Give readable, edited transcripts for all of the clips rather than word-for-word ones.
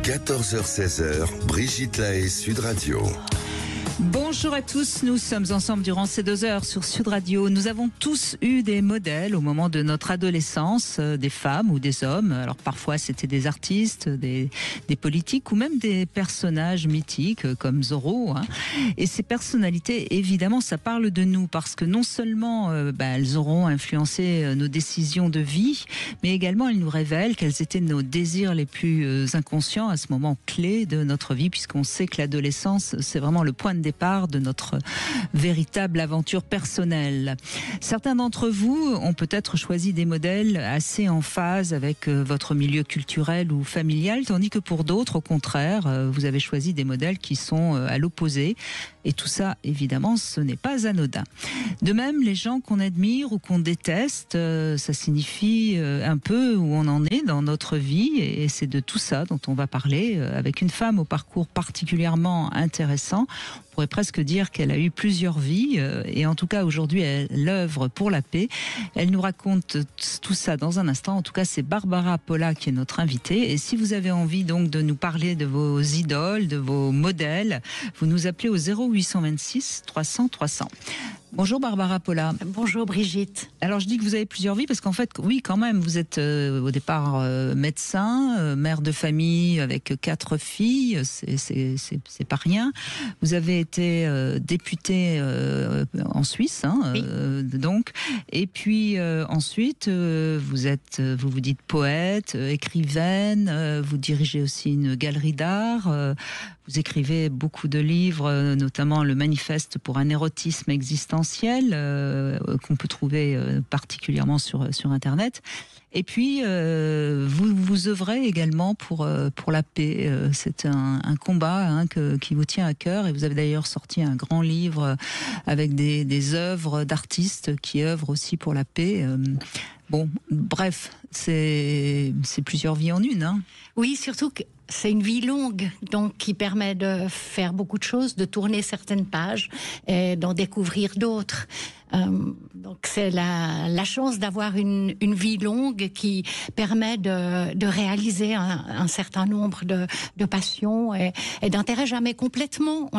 14h-16h, Brigitte Lahaie, Sud Radio. Bonjour à tous, nous sommes ensemble durant ces 2 heures sur Sud Radio. Nous avons tous eu des modèles au moment de notre adolescence, des femmes ou des hommes. Alors parfois c'était des artistes, des politiques ou même des personnages mythiques comme Zorro. Et ces personnalités, évidemment, ça parle de nous parce que non seulement elles auront influencé nos décisions de vie, mais également elles nous révèlent quels étaient nos désirs les plus inconscients à ce moment clé de notre vie, puisqu'on sait que l'adolescence, c'est vraiment le point de départ de notre véritable aventure personnelle. Certains d'entre vous ont peut-être choisi des modèles assez en phase avec votre milieu culturel ou familial, tandis que pour d'autres, au contraire, vous avez choisi des modèles qui sont à l'opposé. Et tout ça, évidemment, ce n'est pas anodin. De même, les gens qu'on admire ou qu'on déteste, ça signifie un peu où on en est dans notre vie. Et c'est de tout ça dont on va parler avec une femme au parcours particulièrement intéressant. On pourrait presque dire qu'elle a eu plusieurs vies et en tout cas aujourd'hui elle œuvre pour la paix. Elle nous raconte tout ça dans un instant. En tout cas c'est Barbara Polla qui est notre invitée et si vous avez envie donc de nous parler de vos idoles, de vos modèles, vous nous appelez au 0826 300 300. Bonjour Barbara Polla. Bonjour Brigitte. Alors je dis que vous avez plusieurs vies parce qu'en fait, oui quand même, vous êtes au départ médecin, mère de famille avec 4 filles, c'est pas rien. Vous avez été députée en Suisse, oui. Donc, et puis ensuite vous vous dites poète, écrivaine, vous dirigez aussi une galerie d'art. Vous écrivez beaucoup de livres, notamment le Manifeste pour un érotisme existentiel, qu'on peut trouver particulièrement sur Internet. Et puis, vous œuvrez également pour la paix. C'est un combat qui vous tient à cœur. Et vous avez d'ailleurs sorti un grand livre avec des œuvres d'artistes qui œuvrent aussi pour la paix. Bon, bref, c'est plusieurs vies en une. Oui, surtout que c'est une vie longue, donc qui permet de faire beaucoup de choses, de tourner certaines pages et d'en découvrir d'autres. Donc c'est la chance d'avoir une vie longue qui permet de réaliser un certain nombre de passions et d'intérêts jamais complètement.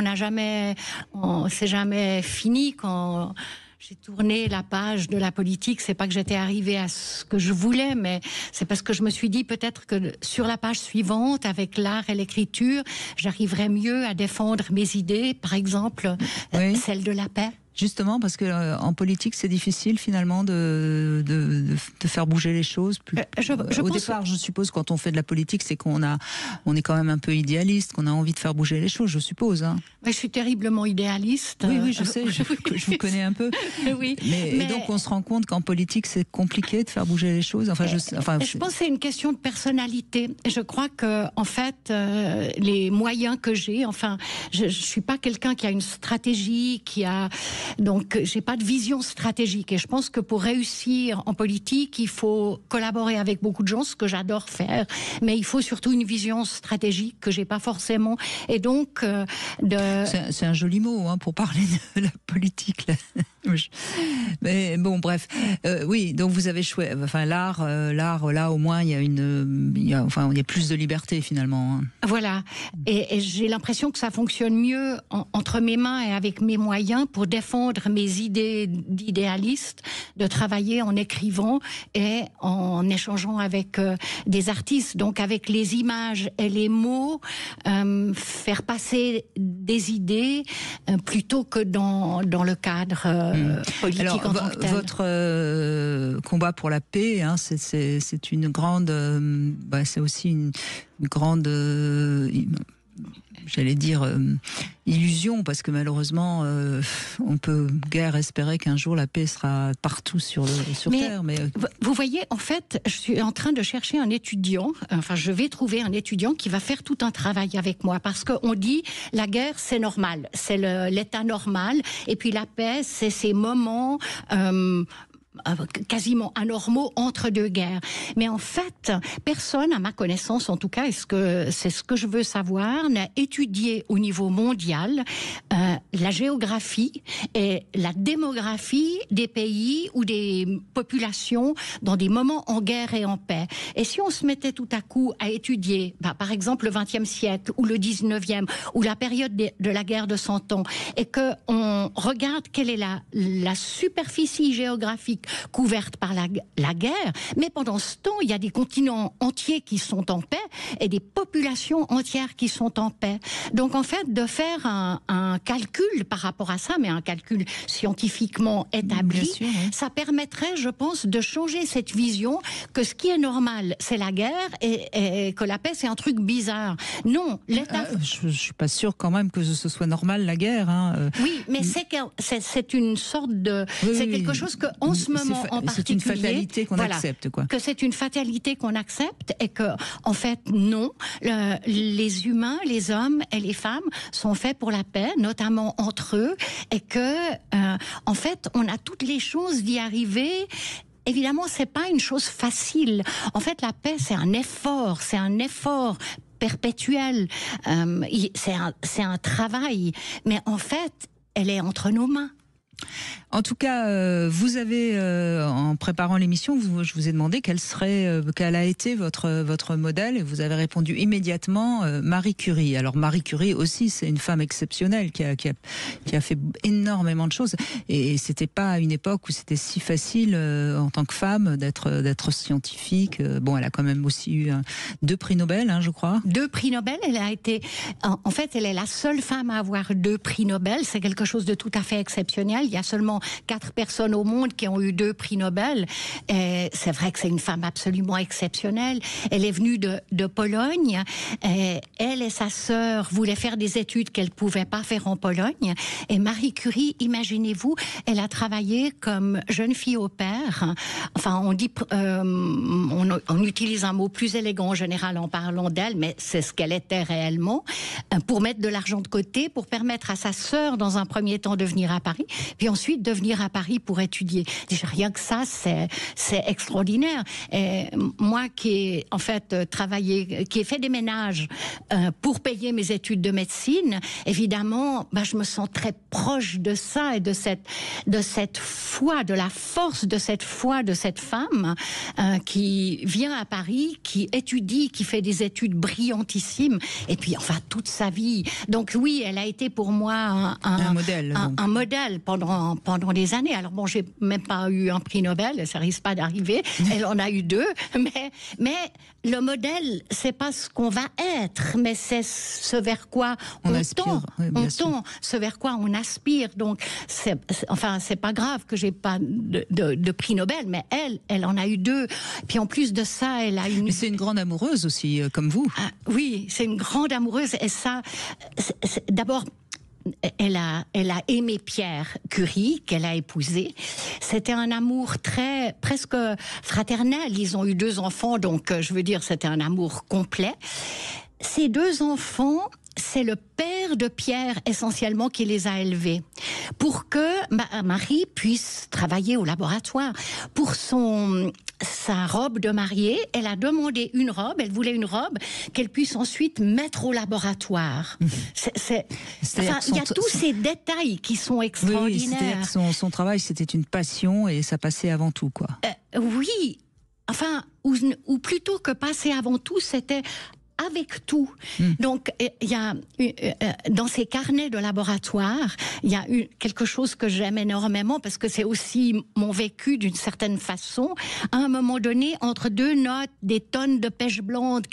C'est jamais fini quand j'ai tourné la page de la politique. C'est pas que j'étais arrivée à ce que je voulais, mais c'est parce que je me suis dit peut-être que sur la page suivante, avec l'art et l'écriture, j'arriverais mieux à défendre mes idées, par exemple, oui. Celle de la paix. Justement, parce que en politique, c'est difficile finalement de faire bouger les choses. Au départ, je suppose, quand on fait de la politique, c'est on est quand même un peu idéaliste, qu'on a envie de faire bouger les choses, je suppose. Je suis terriblement idéaliste. Oui, je sais, je vous connais un peu. Oui, et donc, on se rend compte qu'en politique, c'est compliqué de faire bouger les choses. Je pense que c'est une question de personnalité. Je crois que, en fait, les moyens que j'ai, je suis pas quelqu'un qui a une stratégie, donc, j'ai pas de vision stratégique. Et je pense que pour réussir en politique, il faut collaborer avec beaucoup de gens, ce que j'adore faire. Mais il faut surtout une vision stratégique que j'ai pas forcément. Et donc, c'est un joli mot pour parler de la politique. Là. Mais bon, bref. Oui, donc vous avez choisi. L'art, là, au moins, il y a plus de liberté finalement. Voilà. Et j'ai l'impression que ça fonctionne mieux entre mes mains et avec mes moyens pour défendre mes idées d'idéaliste, de travailler en écrivant et en échangeant avec des artistes, donc avec les images et les mots, faire passer des idées plutôt que dans le cadre politique. Alors, en tant que tel. Votre combat pour la paix, c'est une grande, c'est aussi une grande j'allais dire illusion, parce que malheureusement on peut guère espérer qu'un jour la paix sera partout sur Terre. Mais vous voyez, en fait, je suis en train de chercher un étudiant, je vais trouver un étudiant qui va faire tout un travail avec moi, parce qu'on dit la guerre c'est normal, c'est l'état normal, et puis la paix c'est ces moments quasiment anormaux entre deux guerres. Mais en fait, personne, à ma connaissance en tout cas, c'est ce que je veux savoir, n'a étudié au niveau mondial la géographie et la démographie des pays ou des populations dans des moments en guerre et en paix. Et si on se mettait tout à coup à étudier, par exemple le XXe siècle ou le XIXe ou la période de la guerre de 100 ans, et qu'on regarde quelle est la superficie géographique couverte par la guerre, mais pendant ce temps, il y a des continents entiers qui sont en paix et des populations entières qui sont en paix. Donc en fait, de faire un calcul par rapport à ça, mais un calcul scientifiquement établi, sûr, oui. Ça permettrait, je pense, de changer cette vision que ce qui est normal, c'est la guerre et que la paix, c'est un truc bizarre. Non, l'État... je suis pas sûre quand même que ce soit normal, la guerre. Oui, mais c'est une sorte de... Oui, c'est quelque chose que, en ce moment en particulier... C'est une fatalité qu'on accepte, quoi. Que c'est une fatalité qu'on accepte et que, en fait, non. Les humains, les hommes et les femmes sont faits pour la paix, notamment entre eux, et que, en fait, on a toutes les chances d'y arriver. Évidemment, c'est pas une chose facile. En fait, la paix, c'est un effort perpétuel. C'est un travail. Mais en fait, elle est entre nos mains. En tout cas, vous avez, en préparant l'émission, je vous ai demandé quel a été votre modèle, et vous avez répondu immédiatement Marie Curie. Alors Marie Curie aussi, c'est une femme exceptionnelle qui a fait énormément de choses, et c'était pas à une époque où c'était si facile en tant que femme d'être scientifique. Bon, elle a quand même aussi eu 2 prix Nobel, je crois. 2 prix Nobel. Elle a été, en fait, elle est la seule femme à avoir 2 prix Nobel. C'est quelque chose de tout à fait exceptionnel. Il y a seulement 4 personnes au monde qui ont eu 2 prix Nobel. Et c'est vrai que c'est une femme absolument exceptionnelle. Elle est venue de Pologne. Et elle et sa sœur voulaient faire des études qu'elles ne pouvaient pas faire en Pologne. Et Marie Curie, imaginez-vous, elle a travaillé comme jeune fille au pair. Enfin, on dit, on utilise un mot plus élégant en général en parlant d'elle, mais c'est ce qu'elle était réellement, pour mettre de l'argent de côté, pour permettre à sa sœur, dans un premier temps, de venir à Paris, puis ensuite de venir à Paris pour étudier. Déjà, rien que ça, c'est extraordinaire. Et moi qui ai en fait travaillé, qui ai fait des ménages pour payer mes études de médecine, évidemment, je me sens très proche de ça et de cette foi, de la force de cette foi de cette femme qui vient à Paris, qui étudie, qui fait des études brillantissimes, et puis enfin toute sa vie. Donc oui, elle a été pour moi un modèle, un modèle pendant des années. Alors bon, j'ai même pas eu un prix Nobel, ça risque pas d'arriver. Elle en a eu 2, mais le modèle, c'est pas ce qu'on va être, mais c'est ce vers quoi on tend, ce vers quoi on aspire. Donc, c'est pas grave que j'ai pas de prix Nobel, mais elle en a eu 2. Puis en plus de ça, elle a une... Mais c'est une grande amoureuse aussi, comme vous. Ah, oui, c'est une grande amoureuse, et ça, d'abord, elle a aimé Pierre Curie, qu'elle a épousé. C'était un amour presque fraternel. Ils ont eu 2 enfants, donc je veux dire, c'était un amour complet. Ces 2 enfants, c'est le père de Pierre essentiellement qui les a élevés pour que Marie puisse travailler au laboratoire. Pour sa robe de mariée, elle a demandé une robe, elle voulait une robe qu'elle puisse ensuite mettre au laboratoire. Il y a tous ces détails qui sont extraordinaires. Oui, c'est-à-dire que son travail, c'était une passion et ça passait avant tout, quoi. Oui, enfin, ou plutôt que passer avant tout, c'était avec tout. Donc, il y a dans ces carnets de laboratoire, il y a quelque chose que j'aime énormément parce que c'est aussi mon vécu d'une certaine façon. À un moment donné, entre 2 notes, des tonnes de pêche blonde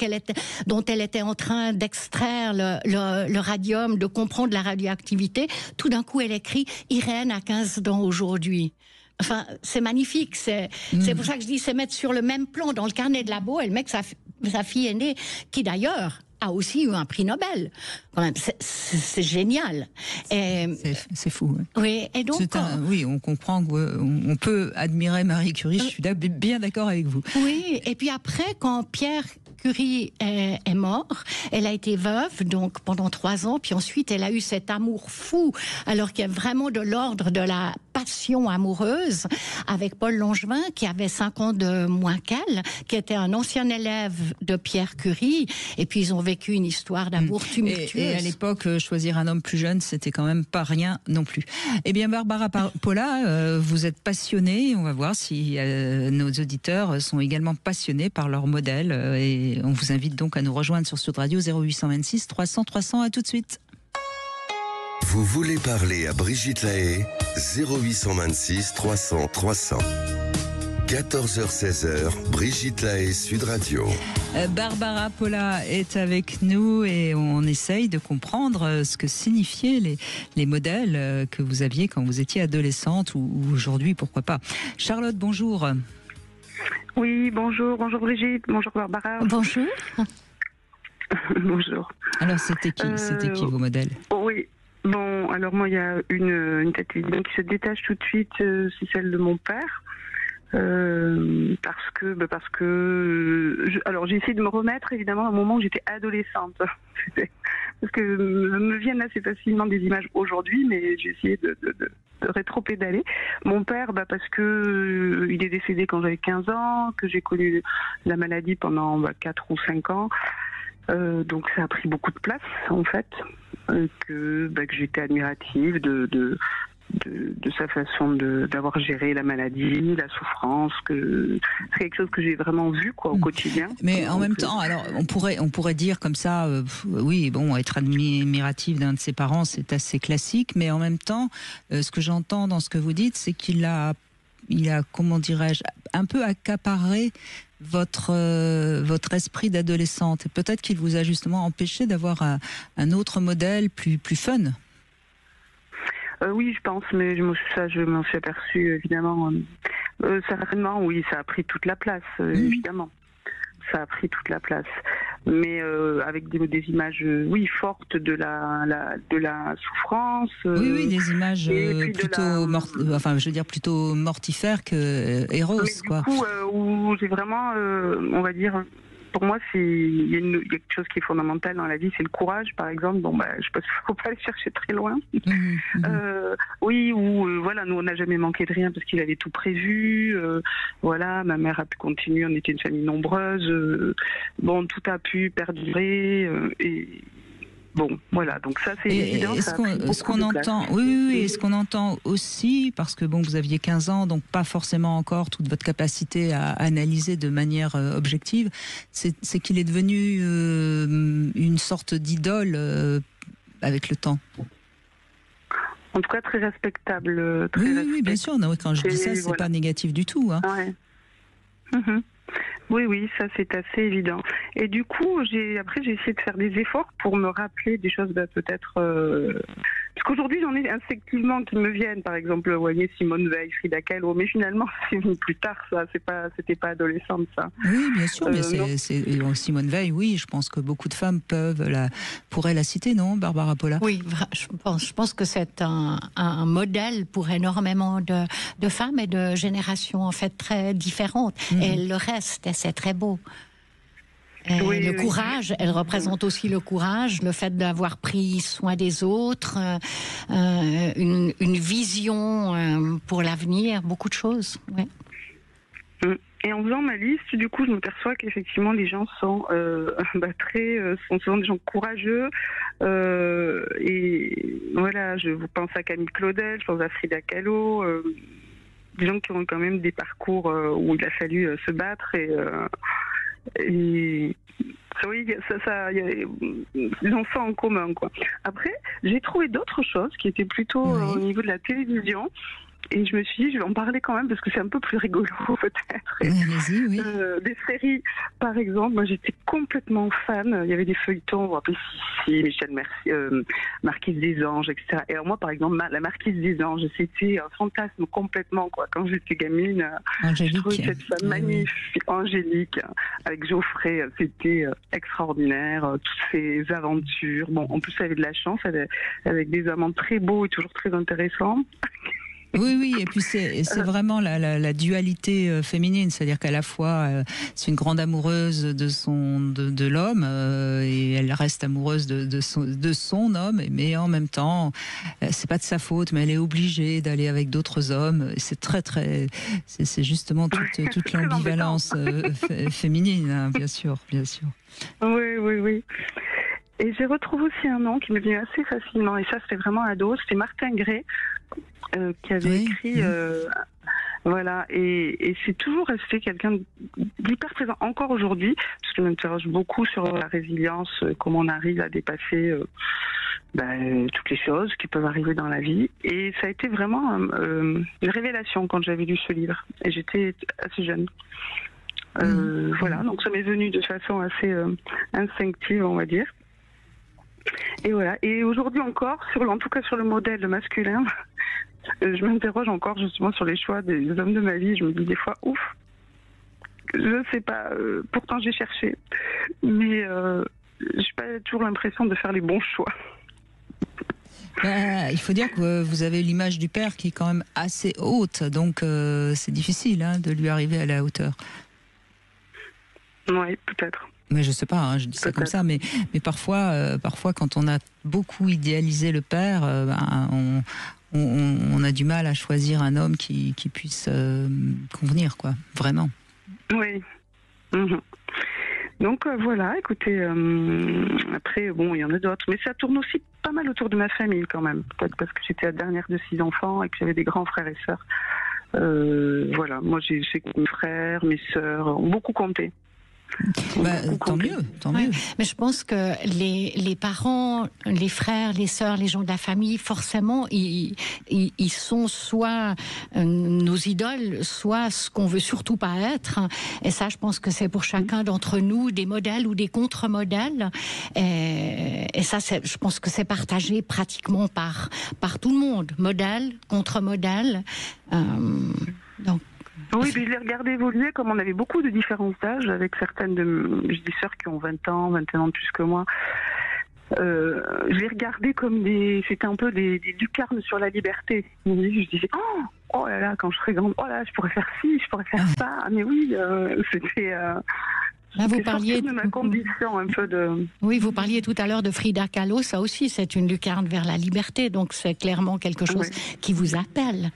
dont elle était en train d'extraire le radium, de comprendre la radioactivité, tout d'un coup, elle écrit « Irène a 15 ans aujourd'hui ». Enfin, c'est magnifique. C'est pour ça que je dis, c'est mettre sur le même plan. Dans le carnet de labo, elle met que sa fille aînée, qui d'ailleurs a aussi eu un prix Nobel. Quand même, c'est génial. C'est fou. Oui, et donc... Oui, on comprend qu'on peut admirer Marie Curie, je suis bien d'accord avec vous. Oui, et puis après, quand Pierre Curie est mort, elle a été veuve, donc pendant 3 ans, puis ensuite elle a eu cet amour fou, alors qu'il y a vraiment de l'ordre de la passion amoureuse avec Paul Langevin, qui avait 5 ans de moins qu'elle, qui était un ancien élève de Pierre Curie, et puis ils ont vécu une histoire d'amour tumultueuse. Et à l'époque, choisir un homme plus jeune, c'était quand même pas rien non plus. Eh bien, Barbara Pola, vous êtes passionnée. On va voir si nos auditeurs sont également passionnés par leur modèle. Et on vous invite donc à nous rejoindre sur Sud Radio 0826 300 300. À tout de suite. Vous voulez parler à Brigitte Lahaie 0826 300 300. 14h-16h, Brigitte Lahaie, Sud Radio. Barbara Pola est avec nous et on essaye de comprendre ce que signifiaient les modèles que vous aviez quand vous étiez adolescente ou aujourd'hui, pourquoi pas. Charlotte, bonjour. Oui, bonjour Brigitte, bonjour Barbara. Bonjour. Bonjour. Alors, c'était qui vos modèles? Oui. Bon, alors moi, il y a une tête évidente qui se détache tout de suite, c'est celle de mon père. Parce que alors j'ai essayé de me remettre évidemment au moment où j'étais adolescente. Parce que me viennent assez facilement des images aujourd'hui, mais j'ai essayé de rétro-pédaler. Mon père, parce que il est décédé quand j'avais 15 ans, que j'ai connu la maladie pendant 4 ou 5 ans. Donc ça a pris beaucoup de place en fait, que j'étais admirative de sa façon d'avoir géré la maladie, la souffrance, que c'est quelque chose que j'ai vraiment vu au quotidien. Mais en même temps, alors on pourrait dire comme ça, oui, bon, être admiratif d'un de ses parents, c'est assez classique, mais en même temps, ce que j'entends dans ce que vous dites, c'est qu'il a, comment dirais-je, un peu accaparé votre esprit d'adolescente. Et peut-être qu'il vous a justement empêché d'avoir un autre modèle plus fun. Oui, je pense, mais je m'en suis aperçue, évidemment. Certainement, oui, ça a pris toute la place, évidemment. Ça a pris toute la place. Mais avec des images, fortes de la souffrance. Oui, des images plutôt mortifères que héros, quoi. Du coup, où j'ai vraiment, on va dire... Pour moi, il y a quelque chose qui est fondamental dans la vie, c'est le courage, par exemple. Bon, je pense qu'il ne faut pas aller chercher très loin. Nous, on n'a jamais manqué de rien parce qu'il avait tout prévu. Ma mère a pu continuer, on était une famille nombreuse. Tout a pu perdurer. Donc ça c'est évident. Ce qu'on entend, et ce qu'on entend aussi, parce que vous aviez 15 ans, donc pas forcément encore toute votre capacité à analyser de manière objective, c'est qu'il est devenu une sorte d'idole avec le temps. En tout cas très respectable. Oui, bien sûr. Non, quand je dis ça, c'est pas négatif du tout. Hein. Ouais. Oui, ça c'est assez évident. Et du coup, j'ai essayé de faire des efforts pour me rappeler des choses peut-être... Parce qu'aujourd'hui, j'en ai instinctivement qui me viennent. Par exemple, Simone Veil, Frida Kahlo. Mais finalement, c'est venu plus tard, ça. C'était pas adolescente, ça. Oui, bien sûr, mais c'est Simone Veil, oui. Je pense que beaucoup de femmes pourraient la citer, non, Barbara Pola? Oui, je pense que c'est un modèle pour énormément de femmes et de générations, en fait, très différentes. Et elle le reste, et c'est très beau. Le courage, elle représente aussi le courage, le fait d'avoir pris soin des autres, une vision pour l'avenir, beaucoup de choses. Ouais. Et en faisant ma liste, du coup, je m'aperçois qu'effectivement, les gens sont sont souvent des gens courageux. Et voilà, je pense à Camille Claudel, je pense à Frida Kahlo, des gens qui ont quand même des parcours où il a fallu se battre et oui, ça, ils ont ça en commun, quoi. Après, j'ai trouvé d'autres choses qui étaient plutôt au niveau de la télévision. Et je me suis dit, je vais en parler quand même parce que c'est un peu plus rigolo peut-être. Allez-y, oui. Des séries, par exemple, moi j'étais complètement fan. Il y avait des feuilletons, vous vous rappelez, Michel Marquise des Anges, etc. Et alors moi, par exemple, la Marquise des Anges, c'était un fantasme complètement, quoi. Quand j'étais gamine, Angélique. Je trouvais cette femme magnifique, Angélique, avec Geoffrey, c'était extraordinaire. Toutes ces aventures. Bon, en plus, elle avait de la chance, avec des amants très beaux et toujours très intéressants. Oui, et puis c'est vraiment la dualité féminine, c'est-à-dire qu'à la fois c'est une grande amoureuse de l'homme et elle reste amoureuse de son homme, mais en même temps c'est pas de sa faute, mais elle est obligée d'aller avec d'autres hommes. C'est c'est justement toute l'ambivalence féminine, hein, bien sûr. Oui. Et j'ai retrouvé aussi un nom qui m'est venu assez facilement, et ça c'était vraiment ado, c'était Martin Gray, qui avait écrit... Voilà, et c'est toujours resté quelqu'un d'hyper présent encore aujourd'hui, parce que je m'interroge beaucoup sur la résilience, comment on arrive à dépasser toutes les choses qui peuvent arriver dans la vie. Et ça a été vraiment une révélation quand j'avais lu ce livre, et j'étais assez jeune. Voilà, donc ça m'est venu de façon assez instinctive, on va dire. Et voilà. Et aujourd'hui encore, en tout cas sur le modèle masculin, je m'interroge encore justement sur les choix des hommes de ma vie. Je me dis des fois, ouf, je sais pas. Pourtant j'ai cherché, mais j'ai pas toujours l'impression de faire les bons choix. Il faut dire que vous avez l'image du père qui est quand même assez haute, donc c'est difficile de lui arriver à la hauteur. Oui, peut-être. Mais je sais pas, je dis ça comme ça, mais parfois quand on a beaucoup idéalisé le père, on a du mal à choisir un homme qui puisse convenir, quoi, vraiment. Oui. Donc voilà, écoutez, après, bon, il y en a d'autres, mais ça tourne aussi pas mal autour de ma famille quand même, peut-être parce que j'étais la dernière de 6 enfants et que j'avais des grands frères et sœurs. Voilà, moi j'ai mes frères, mes sœurs ont beaucoup compté. Tant mieux. Mais je pense que les parents, les frères, les sœurs, les gens de la famille, forcément, ils sont soit nos idoles, soit ce qu'on veut surtout pas être. Et ça, je pense que c'est pour chacun d'entre nous des modèles ou des contre-modèles. Et ça, je pense que c'est partagé pratiquement par tout le monde. Modèle, contre-modèle. Donc. Oui, puis je l'ai regardé évoluer, comme on avait beaucoup de différences d'âge, avec certaines de mes sœurs qui ont 20 ans, 21 ans de plus que moi. Je l'ai regardé comme c'était un peu des lucarnes sur la liberté. Je disais, oh là là, quand je serai grande, oh là, je pourrais faire ci, je pourrais faire ça. Mais oui, c'était... Là, vous parliez de ma condition un peu de... Oui, vous parliez tout à l'heure de Frida Kahlo, ça aussi, c'est une lucarne vers la liberté, donc c'est clairement quelque chose qui vous appelle.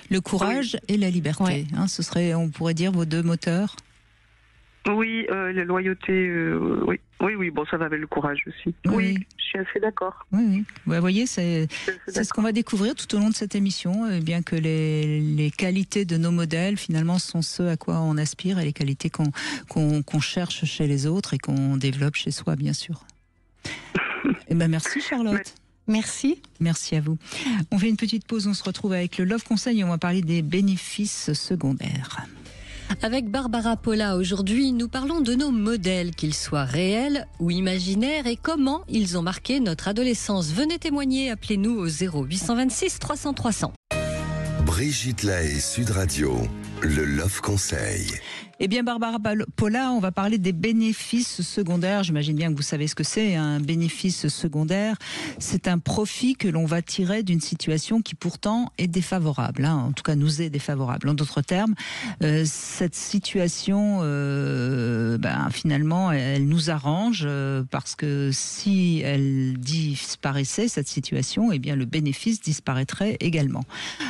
Le courage et la liberté, ce serait, on pourrait dire, vos deux moteurs. Oui, la loyauté, oui, bon, ça va avec le courage aussi. Oui, je suis assez d'accord. Oui. Vous voyez, c'est ce qu'on va découvrir tout au long de cette émission, bien que les qualités de nos modèles, finalement, sont ceux à quoi on aspire et les qualités qu'on cherche chez les autres et qu'on développe chez soi, bien sûr. Et merci Charlotte. Merci. Merci à vous. On fait une petite pause, on se retrouve avec le Love Conseil et on va parler des bénéfices secondaires. Avec Barbara Polla, aujourd'hui, nous parlons de nos modèles, qu'ils soient réels ou imaginaires, et comment ils ont marqué notre adolescence. Venez témoigner, appelez-nous au 0826 300 300. Brigitte Lahaie, Sud Radio, le Love Conseil. Eh bien, Barbara Polla, on va parler des bénéfices secondaires. J'imagine bien que vous savez ce que c'est, un bénéfice secondaire. C'est un profit que l'on va tirer d'une situation qui pourtant est défavorable. En tout cas, nous est défavorable. En d'autres termes, cette situation, finalement, elle nous arrange parce que si elle disparaissait, cette situation, eh bien, le bénéfice disparaîtrait également.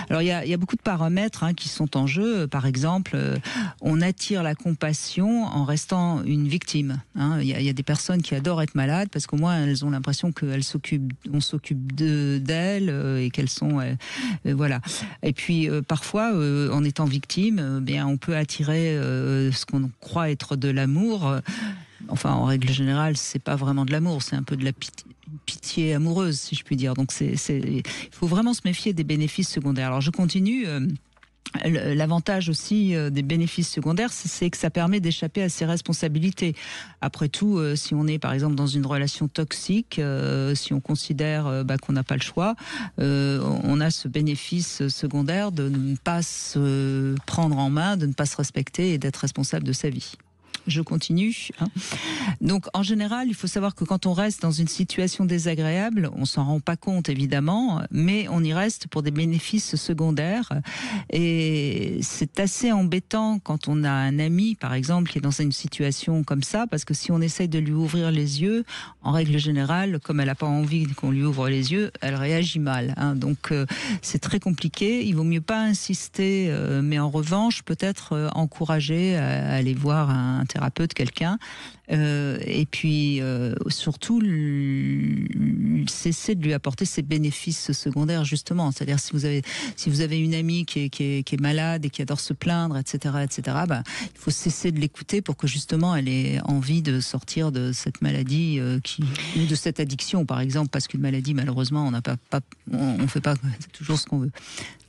Alors, il y a beaucoup de paramètres qui sont en jeu. Par exemple, on attire la compassion en restant une victime. Il y a des personnes qui adorent être malades parce qu'au moins elles ont l'impression qu'on s'occupe d'elles et qu'elles sont voilà. Et puis parfois en étant victime, on peut attirer ce qu'on croit être de l'amour. Enfin, en règle générale, c'est pas vraiment de l'amour, c'est un peu de la pitié amoureuse, si je puis dire. Donc il faut vraiment se méfier des bénéfices secondaires. Alors je continue. L'avantage aussi des bénéfices secondaires, c'est que ça permet d'échapper à ses responsabilités. Après tout, si on est par exemple dans une relation toxique, si on considère qu'on n'a pas le choix, on a ce bénéfice secondaire de ne pas se prendre en main, de ne pas se respecter et d'être responsable de sa vie. Je continue. Donc, en général, il faut savoir que quand on reste dans une situation désagréable, on s'en rend pas compte, évidemment, mais on y reste pour des bénéfices secondaires. Et c'est assez embêtant quand on a un ami, par exemple, qui est dans une situation comme ça, parce que si on essaye de lui ouvrir les yeux, en règle générale, comme elle n'a pas envie qu'on lui ouvre les yeux, elle réagit mal. Donc, c'est très compliqué. Il vaut mieux pas insister, mais en revanche, peut-être encourager à aller voir un thérapeute, quelqu'un, et puis surtout cesser de lui apporter ses bénéfices secondaires, justement. C'est-à-dire si vous avez une amie qui est malade et qui adore se plaindre, etc., il faut cesser de l'écouter pour que justement elle ait envie de sortir de cette maladie ou de cette addiction, par exemple, parce qu'une maladie, malheureusement, on fait pas toujours ce qu'on veut.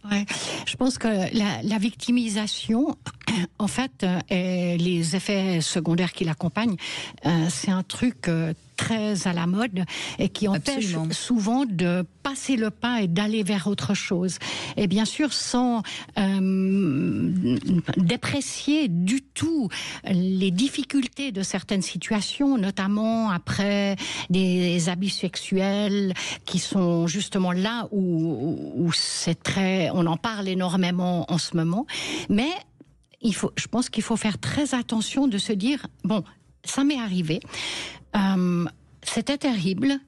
Ouais. Je pense que la victimisation, en fait, et les effets secondaires qui l'accompagnent, c'est un truc très à la mode et qui empêche souvent de passer le pas et d'aller vers autre chose. Et bien sûr, sans déprécier du tout les difficultés de certaines situations, notamment après des abus sexuels qui sont justement là où c'est on en parle énormément en ce moment. Mais je pense qu'il faut faire très attention de se dire, bon, ça m'est arrivé, c'était terrible,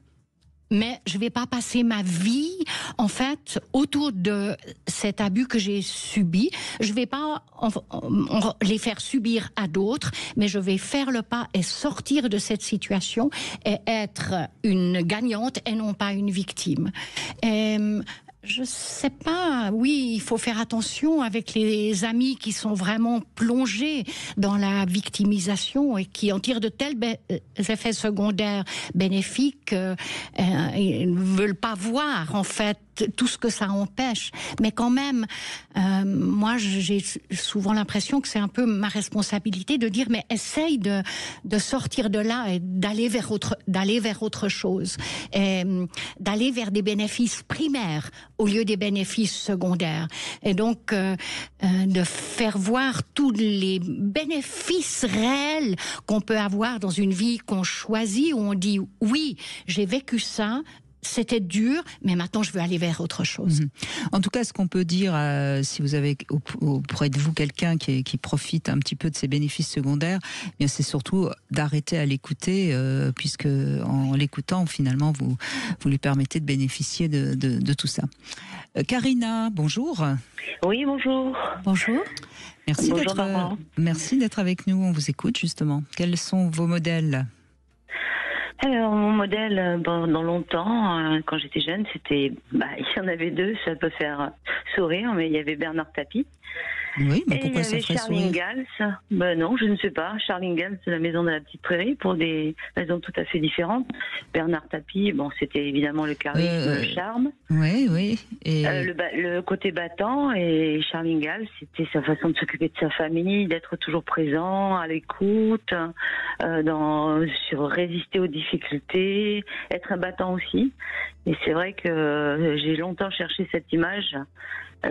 mais je ne vais pas passer ma vie, en fait, autour de cet abus que j'ai subi. Je ne vais pas les faire subir à d'autres, mais je vais faire le pas et sortir de cette situation et être une gagnante et non pas une victime. Je sais pas, oui, il faut faire attention avec les amis qui sont vraiment plongés dans la victimisation et qui en tirent de tels effets secondaires bénéfiques. Ils ne veulent pas voir, en fait, tout ce que ça empêche. Mais quand même, moi, j'ai souvent l'impression que c'est un peu ma responsabilité de dire, mais essaye de sortir de là et d'aller vers autre chose. Et d'aller vers des bénéfices primaires au lieu des bénéfices secondaires. Et donc, de faire voir tous les bénéfices réels qu'on peut avoir dans une vie qu'on choisit, où on dit, oui, j'ai vécu ça, c'était dur, mais maintenant je veux aller vers autre chose. En tout cas, ce qu'on peut dire, si vous avez auprès de vous quelqu'un qui profite un petit peu de ces bénéfices secondaires, eh bien c'est surtout d'arrêter à l'écouter, puisque en l'écoutant, finalement, vous lui permettez de bénéficier de tout ça. Karina, bonjour. Oui, bonjour. Bonjour. Merci d'être avec nous. On vous écoute justement. Quels sont vos modèles ? Alors, mon modèle, dans longtemps, quand j'étais jeune, il y en avait deux, ça peut faire sourire, mais il y avait Bernard Tapie. Oui, mais et pourquoi il y avait ça ferait Charles sourire ? Ingalls. Non, je ne sais pas. Charles Ingalls, c'est la maison de la petite prairie, pour des raisons tout à fait différentes. Bernard Tapie, c'était évidemment le charisme, le charme. Oui. Et le côté battant, et Charles Ingalls, c'était sa façon de s'occuper de sa famille, d'être toujours présent, à l'écoute, résister aux difficultés, être un battant aussi. Et c'est vrai que j'ai longtemps cherché cette image,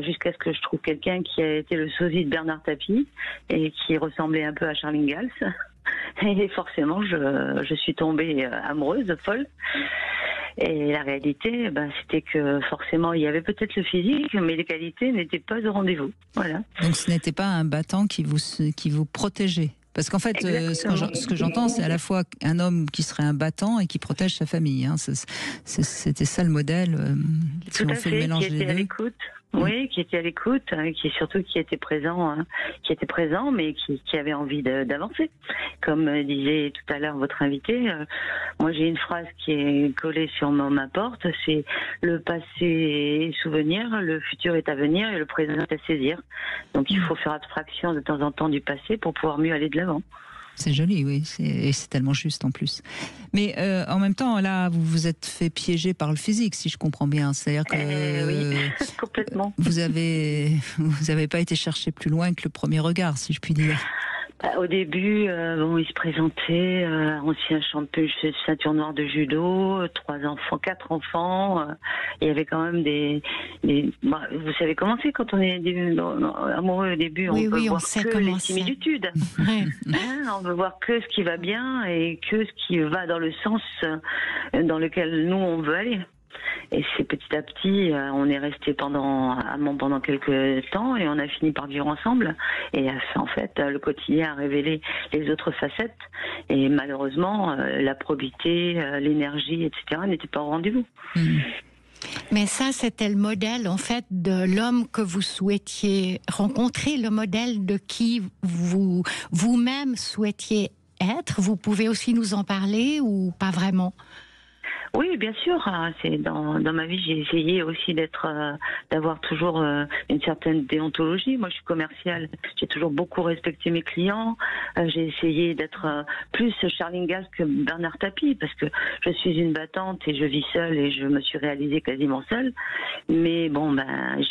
jusqu'à ce que je trouve quelqu'un qui a été le sosie de Bernard Tapie et qui ressemblait un peu à Charles Ingalls. Et forcément, je suis tombée amoureuse, folle. Et la réalité, c'était que forcément, il y avait peut-être le physique, mais les qualités n'étaient pas au rendez-vous. Voilà. Donc ce n'était pas un battant qui vous protégeait ? Parce qu'en fait, ce que j'entends, c'est à la fois un homme qui serait un battant et qui protège sa famille. C'était ça le modèle. Tout à fait, qui était à l'écoute. Oui, qui était à l'écoute, qui était présent, mais qui avait envie d'avancer. Comme disait tout à l'heure votre invité, moi j'ai une phrase qui est collée sur ma porte, c'est le passé est souvenir, le futur est à venir et le présent est à saisir. Donc il faut faire abstraction de temps en temps du passé pour pouvoir mieux aller de l'avant. C'est joli, oui, c'est tellement juste en plus. Mais en même temps, là, vous vous êtes fait piéger par le physique, si je comprends bien. C'est-à-dire que oui, complètement. Vous avez pas été chercher plus loin que le premier regard, si je puis dire. Au début, il se présentait, ancien champion, ceinture noire de judo, 4 enfants. Il y avait quand même vous savez comment c'est quand on est amoureux au début, on peut voir que les similitudes. On veut voir que ce qui va bien et que ce qui va dans le sens dans lequel nous on veut aller. Et c'est petit à petit, on est resté pendant quelques temps et on a fini par vivre ensemble. Et en fait, le quotidien a révélé les autres facettes. Et malheureusement, la probité, l'énergie, etc. n'étaient pas au rendez-vous. Mais ça, c'était le modèle, en fait, de l'homme que vous souhaitiez rencontrer, le modèle de qui vous-même souhaitiez être. Vous pouvez aussi nous en parler ou pas vraiment ? Oui, bien sûr. C'est dans ma vie, j'ai essayé aussi d'avoir toujours une certaine déontologie. Moi, je suis commerciale. J'ai toujours beaucoup respecté mes clients. J'ai essayé d'être plus Charles Ingalls que Bernard Tapie parce que je suis une battante et je vis seule et je me suis réalisée quasiment seule. Mais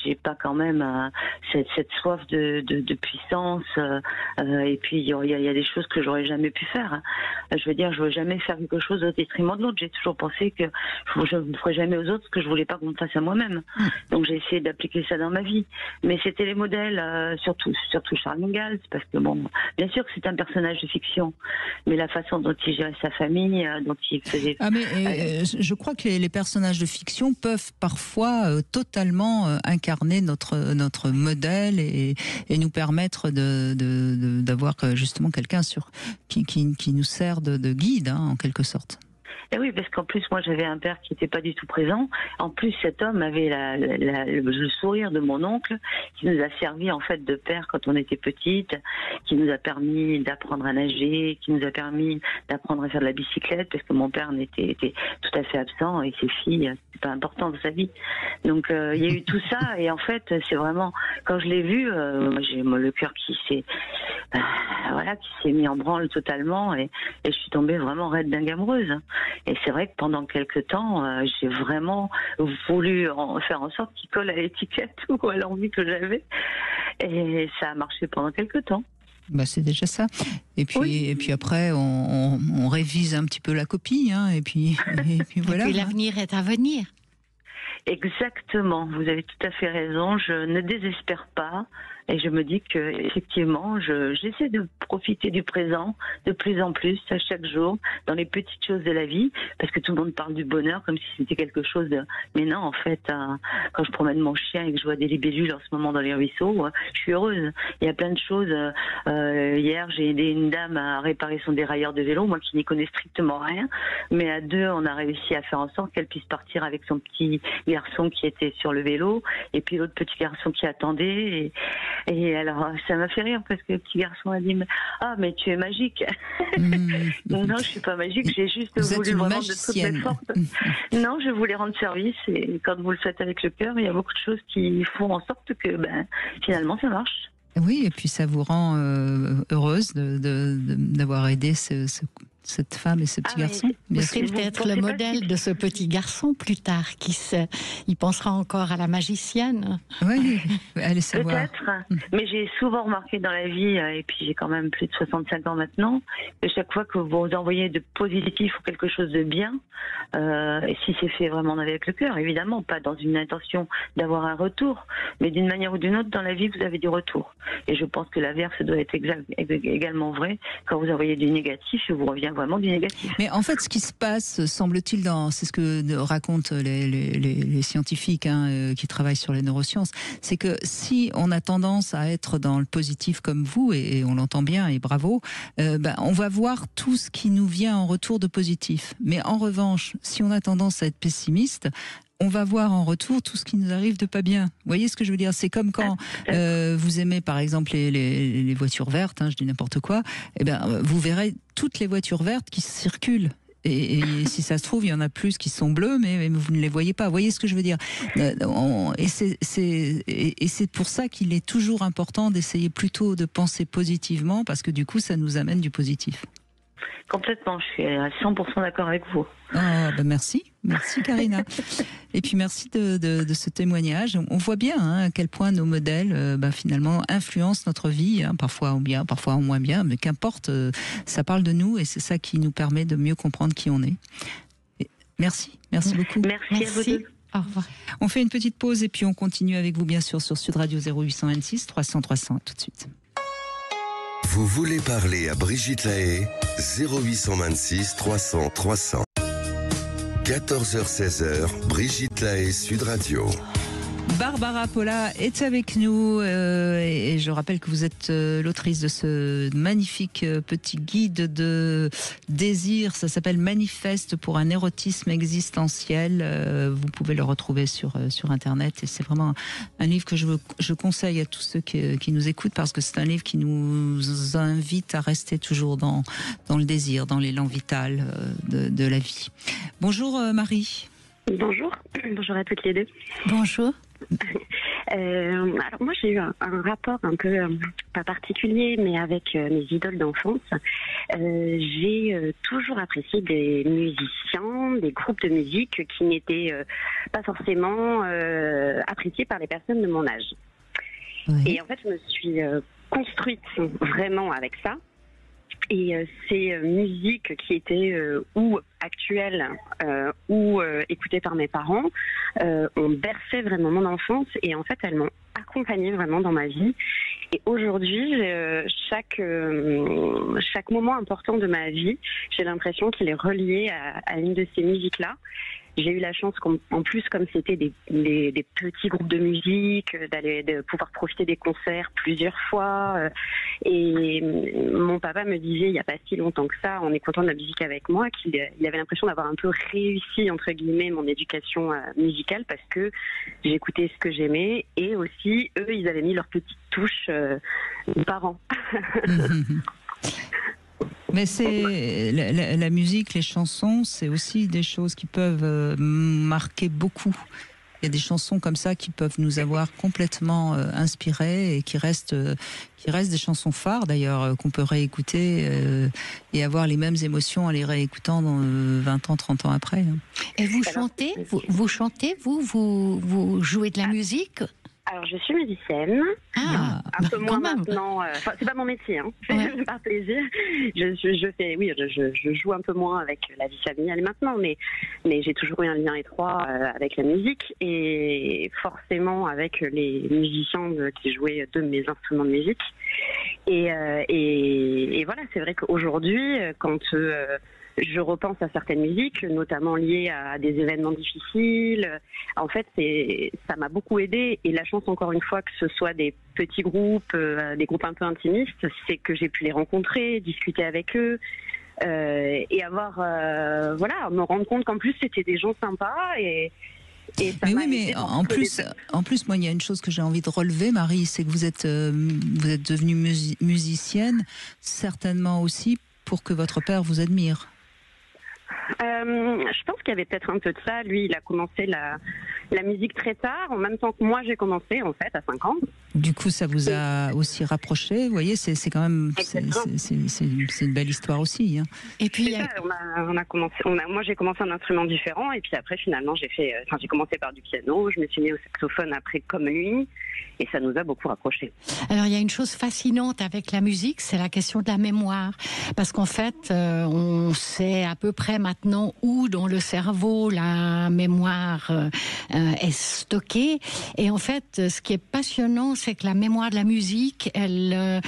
j'ai pas quand même cette soif de puissance. Et puis il y a des choses que j'aurais jamais pu faire. Je veux dire, je veux jamais faire quelque chose au détriment de l'autre. J'ai toujours pensé que je ne ferais jamais aux autres ce que je voulais pas qu'on me fasse à moi-même. Donc j'ai essayé d'appliquer ça dans ma vie. Mais c'était les modèles, surtout Charles Ingalls, parce que bien sûr que c'est un personnage de fiction, mais la façon dont il gérait sa famille, dont il faisait... je crois que les personnages de fiction peuvent parfois totalement incarner notre modèle et nous permettre d'avoir justement quelqu'un qui nous sert de guide, en quelque sorte. Et oui, parce qu'en plus, moi, j'avais un père qui n'était pas du tout présent. En plus, cet homme avait le sourire de mon oncle, qui nous a servi, en fait, de père quand on était petite, qui nous a permis d'apprendre à nager, qui nous a permis d'apprendre à faire de la bicyclette, parce que mon père était tout à fait absent, et ses filles, c'était pas important dans sa vie. Donc, il y a eu tout ça, et en fait, c'est vraiment, quand je l'ai vu, moi, j'ai le cœur qui s'est mis en branle totalement, et je suis tombée vraiment raide dingue amoureuse. Et c'est vrai que pendant quelques temps, j'ai vraiment voulu faire en sorte qu'il colle à l'étiquette ou à l'envie que j'avais. Et ça a marché pendant quelques temps. C'est déjà ça. Et puis après, on révise un petit peu la copie, et puis voilà. Et puis l'avenir est à venir. Exactement, vous avez tout à fait raison. Je ne désespère pas. Et je me dis que effectivement, j'essaie de profiter du présent de plus en plus à chaque jour dans les petites choses de la vie, parce que tout le monde parle du bonheur comme si c'était quelque chose de... Mais non, en fait, quand je promène mon chien et que je vois des libellules en ce moment dans les ruisseaux, je suis heureuse. Il y a plein de choses. Hier, j'ai aidé une dame à réparer son dérailleur de vélo, moi qui n'y connais strictement rien, mais à deux, on a réussi à faire en sorte qu'elle puisse partir avec son petit garçon qui était sur le vélo, et puis l'autre petit garçon qui attendait. Et alors, ça m'a fait rire parce que le petit garçon a dit « mais tu es magique !» Non, je suis pas magique, j'ai juste voulu vraiment de toutes mes forces. Non, je voulais rendre service, et quand vous le faites avec le cœur, il y a beaucoup de choses qui font en sorte que finalement ça marche. Oui, et puis ça vous rend heureuse d'avoir aidé cette femme et ce petit garçon. Vous serez peut-être le modèle de ce petit garçon plus tard, qui sait. Il pensera encore à la magicienne. Oui, allez savoir. Peut-être, mais j'ai souvent remarqué dans la vie, et puis j'ai quand même plus de 65 ans maintenant, que chaque fois que vous envoyez de positif ou quelque chose de bien, et si c'est fait vraiment avec le cœur, évidemment, pas dans une intention d'avoir un retour, mais d'une manière ou d'une autre, dans la vie, vous avez du retour. Et je pense que l'inverse doit être également vrai. Quand vous envoyez du négatif, il vous revient vraiment du négatif. Mais en fait, ce qui se passe, semble-t-il, c'est ce que racontent les scientifiques qui travaillent sur les neurosciences, c'est que si on a tendance à être dans le positif comme vous, et on l'entend bien, et bravo, on va voir tout ce qui nous vient en retour de positif. Mais en revanche, si on a tendance à être pessimiste, on va voir en retour tout ce qui nous arrive de pas bien. Vous voyez ce que je veux dire ? C'est comme quand vous aimez par exemple les voitures vertes, je dis n'importe quoi, vous verrez toutes les voitures vertes qui circulent. Et si ça se trouve, il y en a plus qui sont bleues, mais vous ne les voyez pas. Vous voyez ce que je veux dire ? Et c'est pour ça qu'il est toujours important d'essayer plutôt de penser positivement, parce que du coup, ça nous amène du positif. Complètement, je suis à 100% d'accord avec vous. Merci. Merci Karina. Et puis merci de ce témoignage. On voit bien à quel point nos modèles finalement influencent notre vie, parfois en bien, parfois en moins bien, mais qu'importe, ça parle de nous et c'est ça qui nous permet de mieux comprendre qui on est. Et merci beaucoup. Merci à vous deux. Au revoir. On fait une petite pause et puis on continue avec vous bien sûr sur Sud Radio 0826 300 300 tout de suite. Vous voulez parler à Brigitte Lahaie 0826 300 300. 14h-16h, Brigitte Lahaie, Sud Radio. Barbara Polla est avec nous et je rappelle que vous êtes l'autrice de ce magnifique petit guide de désir. Ça s'appelle Manifeste pour un érotisme existentiel. Vous pouvez le retrouver sur Internet et c'est vraiment un livre que je conseille à tous ceux qui nous écoutent parce que c'est un livre qui nous invite à rester toujours dans le désir, dans l'élan vital de la vie. Bonjour Marie. Bonjour à toutes les deux. Bonjour. Alors moi j'ai eu un rapport un peu pas particulier mais avec mes idoles d'enfance. J'ai toujours apprécié des musiciens, des groupes de musique qui n'étaient pas forcément appréciés par les personnes de mon âge. Oui. Et en fait je me suis construite vraiment avec ça. Et ces musiques qui étaient ou actuelles ou écoutées par mes parents ont bercé vraiment mon enfance et en fait elles m'ont accompagnée vraiment dans ma vie. Et aujourd'hui, chaque moment important de ma vie, j'ai l'impression qu'il est relié à une de ces musiques-là. J'ai eu la chance, en plus, comme c'était des petits groupes de musique, de pouvoir profiter des concerts plusieurs fois. Et mon papa me disait, il n'y a pas si longtemps que ça, en écoutant de la musique avec moi, qu'il avait l'impression d'avoir un peu réussi, entre guillemets, mon éducation musicale parce que j'écoutais ce que j'aimais et aussi, eux, ils avaient mis leur petite touche parents. Mais c'est la musique, les chansons, c'est aussi des choses qui peuvent marquer beaucoup. Il y a des chansons comme ça qui peuvent nous avoir complètement inspirés et qui restent des chansons phares d'ailleurs qu'on peut réécouter et avoir les mêmes émotions en les réécoutant dans 20 ans, 30 ans après. Et vous chantez, vous chantez, vous jouez de la musique? Alors, je suis musicienne. Un peu moins maintenant. C'est pas mon métier, hein. Ouais. Par plaisir. Je joue un peu moins avec la vie familiale maintenant, mais j'ai toujours eu un lien étroit avec la musique et forcément avec les musiciens qui jouaient de mes instruments de musique. Et voilà, c'est vrai qu'aujourd'hui, quand je repense à certaines musiques, notamment liées à des événements difficiles. En fait, ça m'a beaucoup aidée. Et la chance, encore une fois, que ce soit des petits groupes, des groupes un peu intimistes, c'est que j'ai pu les rencontrer, discuter avec eux et avoir, me rendre compte qu'en plus, c'était des gens sympas et mais oui, mais en plus, moi, il y a une chose que j'ai envie de relever, Marie, c'est que vous êtes devenue musicienne, certainement aussi pour que votre père vous admire. Je pense qu'il y avait peut-être un peu de ça. Lui, il a commencé la musique très tard, en même temps que moi j'ai commencé, en fait, à 5 ans. Du coup, ça vous a aussi rapproché. Vous voyez, c'est quand même c'est une belle histoire aussi. Hein. Et puis, moi j'ai commencé un instrument différent, et puis après, finalement, j'ai commencé par du piano, je me suis mis au saxophone après comme lui, et ça nous a beaucoup rapprochés. Alors, il y a une chose fascinante avec la musique, c'est la question de la mémoire, parce qu'en fait, on sait à peu près maintenant où dans le cerveau la mémoire est stockée. Et en fait, ce qui est passionnant, c'est que la mémoire de la musique, elle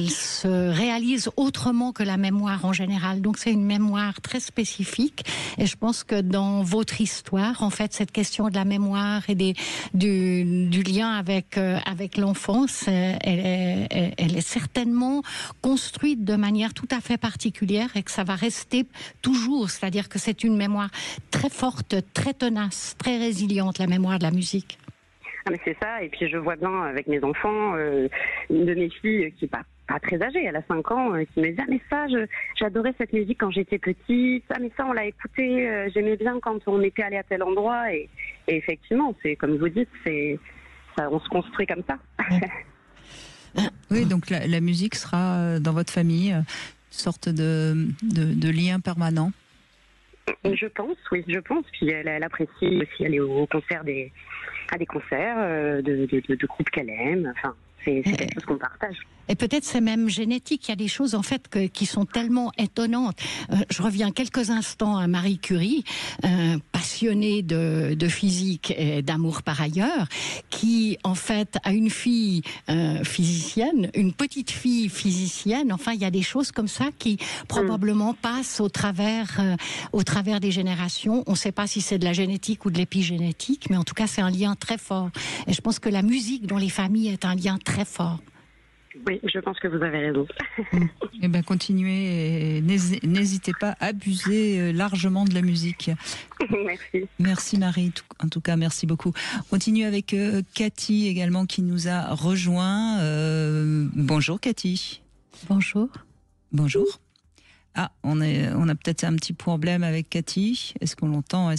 se réalise autrement que la mémoire en général. Donc, c'est une mémoire très spécifique. Et je pense que dans votre histoire, en fait, cette question de la mémoire et du lien avec l'enfance, elle est certainement construite de manière tout à fait particulière et que ça va rester toujours. C'est-à-dire que c'est une mémoire très forte, très tenace, très résiliente, la mémoire de la musique. Ah mais c'est ça, et puis je vois bien avec mes enfants, une de mes filles qui n'est pas très âgée, elle a 5 ans, qui me dit « Ah mais ça, j'adorais cette musique quand j'étais petite, ah mais ça on l'a écouté, j'aimais bien quand on était allé à tel endroit » et effectivement, c'est comme vous dites, on se construit comme ça. Oui, donc la musique sera dans votre famille une sorte de lien permanent. Je pense, oui, je pense. Puis elle apprécie aussi aller au concert à des concerts de groupes qu'elle aime. Enfin, c'est quelque chose qu'on partage. Et peut-être c'est même génétique. Il y a des choses en fait qui sont tellement étonnantes. Je reviens quelques instants à Marie Curie, passionnée de physique et d'amour par ailleurs, qui en fait a une fille physicienne, une petite fille physicienne. Enfin, il y a des choses comme ça qui probablement passent au travers des générations. On ne sait pas si c'est de la génétique ou de l'épigénétique, mais en tout cas c'est un lien très fort. Et je pense que la musique dans les familles est un lien très fort. Oui, je pense que vous avez raison. Eh bien, continuez et n'hésitez pas à abuser largement de la musique. Merci. Merci Marie, en tout cas, merci beaucoup. On continue avec Cathy également qui nous a rejoint. Bonjour Cathy. Bonjour. Bonjour. Ah, on a peut-être un petit problème avec Cathy. Est-ce qu'on l'entend?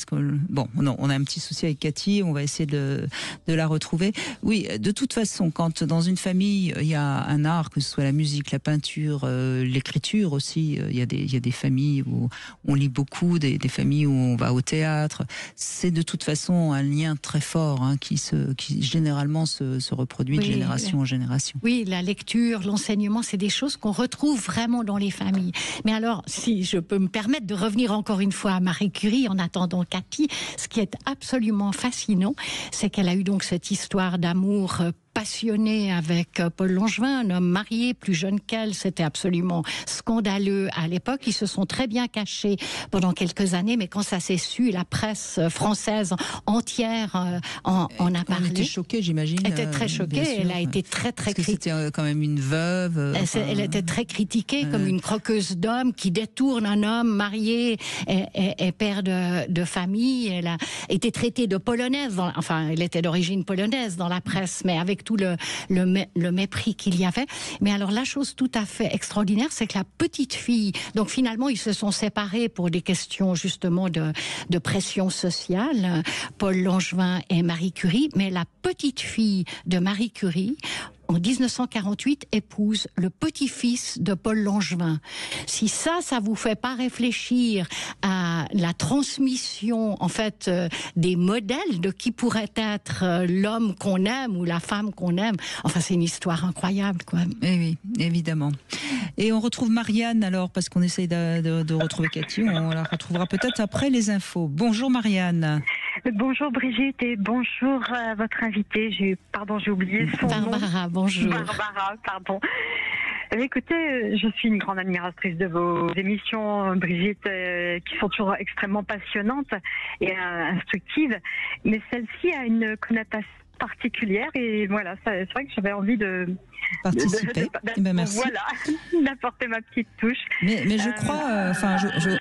Bon, non, on a un petit souci avec Cathy. On va essayer de la retrouver. Oui, de toute façon, quand dans une famille il y a un art, que ce soit la musique, la peinture, l'écriture aussi, il y a des familles où on lit beaucoup, des familles où on va au théâtre. C'est de toute façon un lien très fort qui généralement se reproduit de génération en génération. Oui, la lecture, l'enseignement, c'est des choses qu'on retrouve vraiment dans les familles. Mais alors, si je peux me permettre de revenir encore une fois à Marie Curie en attendant Cathy, ce qui est absolument fascinant, c'est qu'elle a eu donc cette histoire d'amour passionné avec Paul Langevin, un homme marié, plus jeune qu'elle. C'était absolument scandaleux à l'époque. Ils se sont très bien cachés pendant quelques années, mais quand ça s'est su, la presse française entière en a parlé. Elle était choquée, j'imagine. Elle était très choquée. Elle a été très critiquée. C'était quand même une veuve. Elle était très critiquée comme une croqueuse d'hommes qui détourne un homme marié et père de famille. Elle a été traitée de polonaise. Enfin, elle était d'origine polonaise dans la presse, mais avec tout le mépris qu'il y avait. Mais alors la chose tout à fait extraordinaire, c'est que la petite fille, donc finalement ils se sont séparés pour des questions justement de pression sociale, Paul Langevin et Marie Curie, mais la petite fille de Marie Curie, en 1948, épouse le petit-fils de Paul Langevin. Si ça vous fait pas réfléchir à la transmission, en fait, des modèles de qui pourrait être l'homme qu'on aime ou la femme qu'on aime, enfin, c'est une histoire incroyable, quoi. Eh oui, évidemment. Et on retrouve Marianne, alors, parce qu'on essaye de retrouver Cathy, on la retrouvera peut-être après les infos. Bonjour Marianne. Bonjour Brigitte et bonjour à votre invitée. J'ai oublié son nom. Barbara, bonjour. Barbara, pardon. Écoutez, je suis une grande admiratrice de vos émissions, Brigitte, qui sont toujours extrêmement passionnantes et instructives. Mais celle-ci a une connotation particulière et voilà, c'est vrai que j'avais envie de participer. Merci. Voilà, d'apporter ma petite touche. Mais je crois,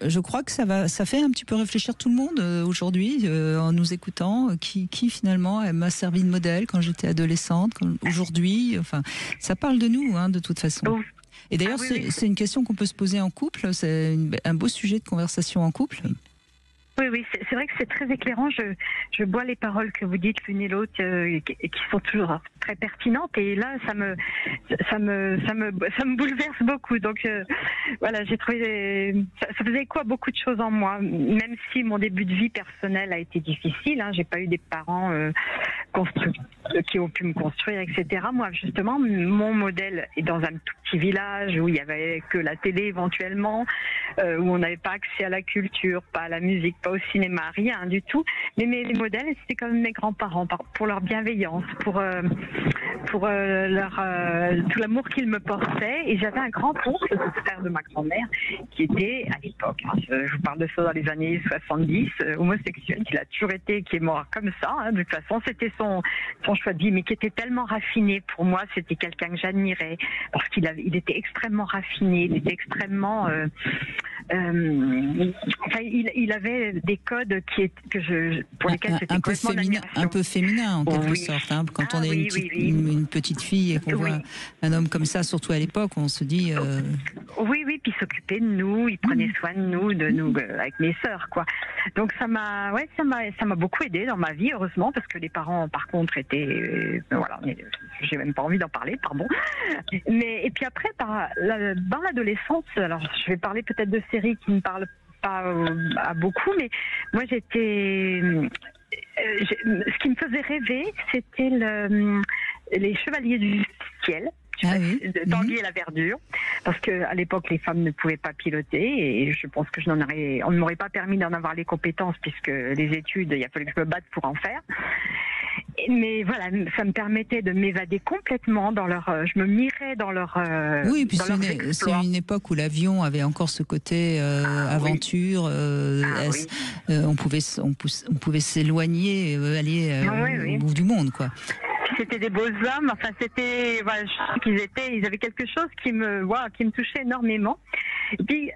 je crois que ça fait un petit peu réfléchir tout le monde aujourd'hui en nous écoutant. Qui finalement m'a servi de modèle quand j'étais adolescente, aujourd'hui. Enfin, ça parle de nous, de toute façon. Oh. Et d'ailleurs, c'est une question qu'on peut se poser en couple. C'est un beau sujet de conversation en couple. Oui, c'est vrai que c'est très éclairant. Je bois les paroles que vous dites l'une et l'autre, qui sont toujours très pertinentes. Et là, ça me bouleverse beaucoup. Donc voilà, j'ai trouvé ça faisait écho à beaucoup de choses en moi. Même si mon début de vie personnelle a été difficile, j'ai pas eu des parents qui ont pu me construire, etc. Moi, justement, mon modèle est dans un tout petit village où il y avait que la télé éventuellement, où on n'avait pas accès à la culture, pas à la musique, pas au cinéma, rien du tout. Mais mes modèles, c'était quand même mes grands-parents, pour leur bienveillance, pour leur tout l'amour qu'ils me portaient. Et j'avais un grand-oncle, le frère de ma grand-mère, qui était à l'époque, je vous parle de ça dans les années 70, homosexuel, qui a toujours été, qui est mort comme ça. De toute façon, c'était son choix de vie, mais qui était tellement raffiné. Pour moi, c'était quelqu'un que j'admirais parce qu'il était extrêmement raffiné, il était extrêmement il avait des codes pour lesquels c'était complètement d'admiration. Un peu féminin en quelque sorte. Quand on est une petite fille et qu'on voit un homme comme ça, surtout à l'époque, on se dit. Oui, puis il s'occupait de nous, il prenait soin de nous, avec mes sœurs, quoi. Donc ça m'a beaucoup aidé dans ma vie, heureusement, parce que les parents, par contre, étaient, voilà, j'ai même pas envie d'en parler, pardon. Et puis après, dans l'adolescence, alors je vais parler peut-être de séries qui ne parlent pas à beaucoup, mais moi j'étais... ce qui me faisait rêver, c'était les Chevaliers du Ciel. De Tanguy et la Verdure, parce qu'à l'époque les femmes ne pouvaient pas piloter et je pense que on ne m'aurait pas permis d'en avoir les compétences puisque les études, il a fallu que je me batte pour en faire. Mais voilà, ça me permettait de m'évader complètement dans je me mirais dans leur. Oui, puis c'est une époque où l'avion avait encore ce côté aventure. On pouvait s'éloigner, aller au bout du monde, quoi. C'était des beaux hommes. Enfin, c'était, voilà, je sais ils avaient quelque chose qui me touchait énormément. Et puis,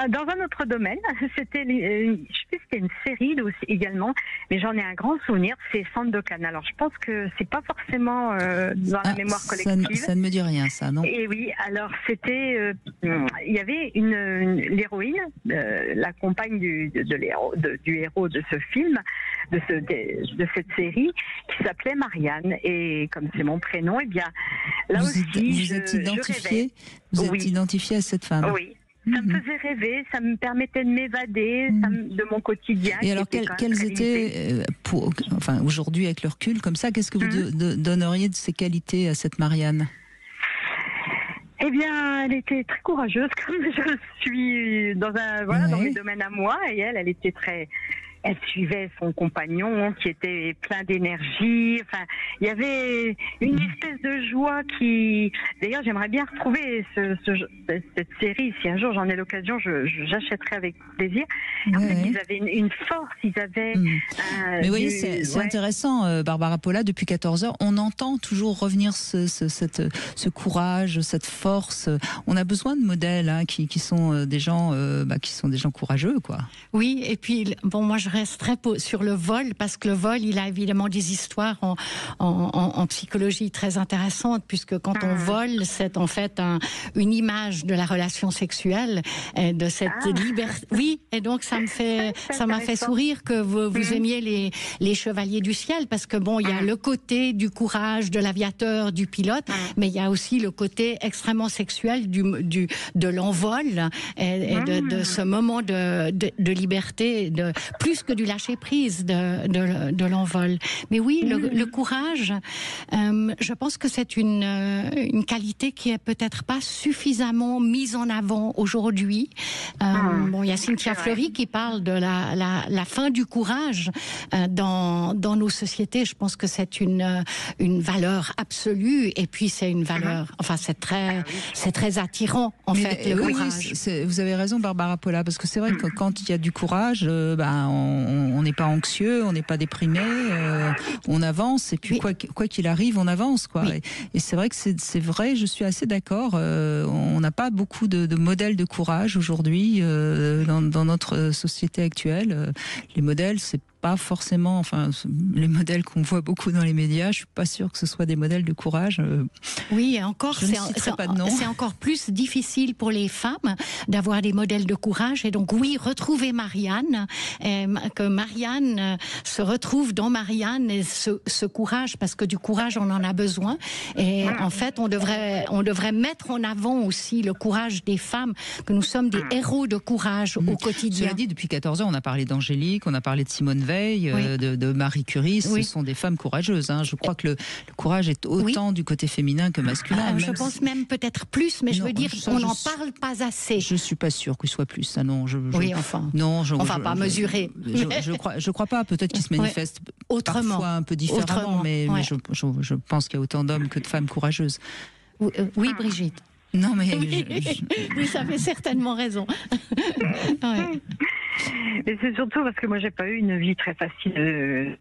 dans un autre domaine, je sais plus si c'était une série aussi, également, mais j'en ai un grand souvenir, c'est Sandokan. Alors, je pense que c'est pas forcément dans la mémoire collective. Ça ne me dit rien, ça, non? Et oui, alors c'était, il y avait l'héroïne, la compagne du héros de ce film, de cette série, qui s'appelait Marianne. Et comme c'est mon prénom, eh bien, là vous aussi, êtes identifiée à cette femme. Oui. Ça me faisait rêver, ça me permettait de m'évader de mon quotidien. Et alors, quelles étaient, aujourd'hui avec le recul, comme ça, qu'est-ce que vous donneriez de ses qualités à cette Marianne? Eh bien, elle était très courageuse, comme je suis dans mes domaines à moi, et elle était elle suivait son compagnon qui était plein d'énergie. Enfin, il y avait une espèce de joie qui... D'ailleurs, j'aimerais bien retrouver cette série. Si un jour j'en ai l'occasion, j'achèterai avec plaisir. En fait, ils avaient une force, ils avaient... Mais vous voyez, c'est intéressant, Barbara Polla, depuis 14 heures, on entend toujours revenir ce courage, cette force. On a besoin de modèles qui sont des gens courageux, quoi. Oui, et puis, bon, moi je resterai sur le vol, parce que le vol, il a évidemment des histoires en psychologie très intéressantes, puisque quand on vole, c'est en fait une image de la relation sexuelle, et de cette liberté. Oui, et donc ça m'a fait sourire que vous aimiez les Chevaliers du Ciel, parce que bon, il y a le côté du courage de l'aviateur, du pilote, mais il y a aussi le côté extrêmement sexuel de l'envol, et de ce moment de liberté, plus que du lâcher prise de l'envol. Mais oui, le courage, je pense que c'est une qualité qui est peut-être pas suffisamment mise en avant aujourd'hui. Bon, il y a Cynthia Fleury qui parle de la fin du courage dans nos sociétés. Je pense que c'est une valeur absolue, et puis c'est une valeur, enfin c'est très attirant en fait, le courage. Vous avez raison, Barbara Polla, parce que c'est vrai que quand il y a du courage, on n'est pas anxieux, on n'est pas déprimé, on avance, et puis quoi qu'il arrive, on avance, quoi. Oui. Et c'est vrai que c'est vrai, je suis assez d'accord. On n'a pas beaucoup de modèles de courage aujourd'hui dans notre société actuelle. Les modèles, c'est pas forcément, les modèles qu'on voit beaucoup dans les médias, je suis pas sûre que ce soit des modèles de courage. Oui, et encore, c'est encore plus difficile pour les femmes d'avoir des modèles de courage. Et donc oui, retrouver Marianne, que Marianne se retrouve dans Marianne, et ce courage, parce que du courage on en a besoin. Et en fait, on devrait mettre en avant aussi le courage des femmes, que nous sommes des héros de courage au quotidien. Cela dit, depuis 14 ans, on a parlé d'Angélique, on a parlé de Simone Veil, de Marie Curie. Ce sont des femmes courageuses. Je crois que le courage est autant du côté féminin que masculin. Je pense même peut-être plus, mais je veux dire, on n'en parle pas assez. Je suis pas sûre qu'il soit plus. Ça, non. Pas mesurer. Je crois pas. Peut-être qu'il se manifeste parfois un peu différemment, mais je pense qu'il y a autant d'hommes que de femmes courageuses. Oui, Brigitte. Non, mais vous avez certainement raison. Et c'est surtout parce que moi, j'ai pas eu une vie très facile.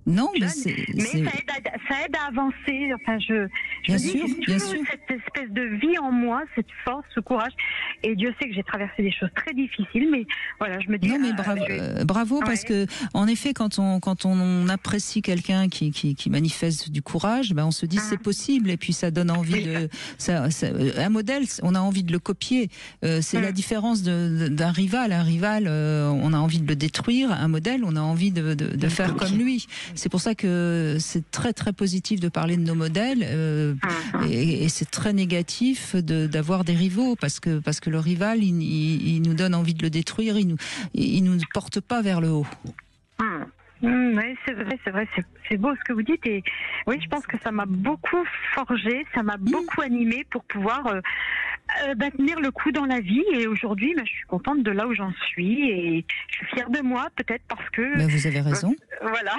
Non, mais ça aide à avancer. Enfin, je me dis, j'ai toujours cette espèce de vie en moi, cette force, ce courage. Et Dieu sait que j'ai traversé des choses très difficiles, mais voilà, je me dis. Non, mais bravo, parce que en effet, quand on apprécie quelqu'un qui manifeste du courage, on se dit c'est possible, et puis ça donne envie un modèle, on a envie de le copier. C'est la différence d'un rival. Un rival, on a envie de le détruire. Un modèle, on a envie de faire comme lui. C'est pour ça que c'est très très positif de parler de nos modèles et c'est très négatif d'avoir des rivaux parce que le rival il nous donne envie de le détruire, il nous porte pas vers le haut. Oui, c'est vrai, c'est beau ce que vous dites et oui, je pense que ça m'a beaucoup forgé, ça m'a beaucoup animé pour pouvoir tenir le coup dans la vie et aujourd'hui, je suis contente de là où j'en suis et je suis fière de moi peut-être parce que. Mais vous avez raison. Voilà.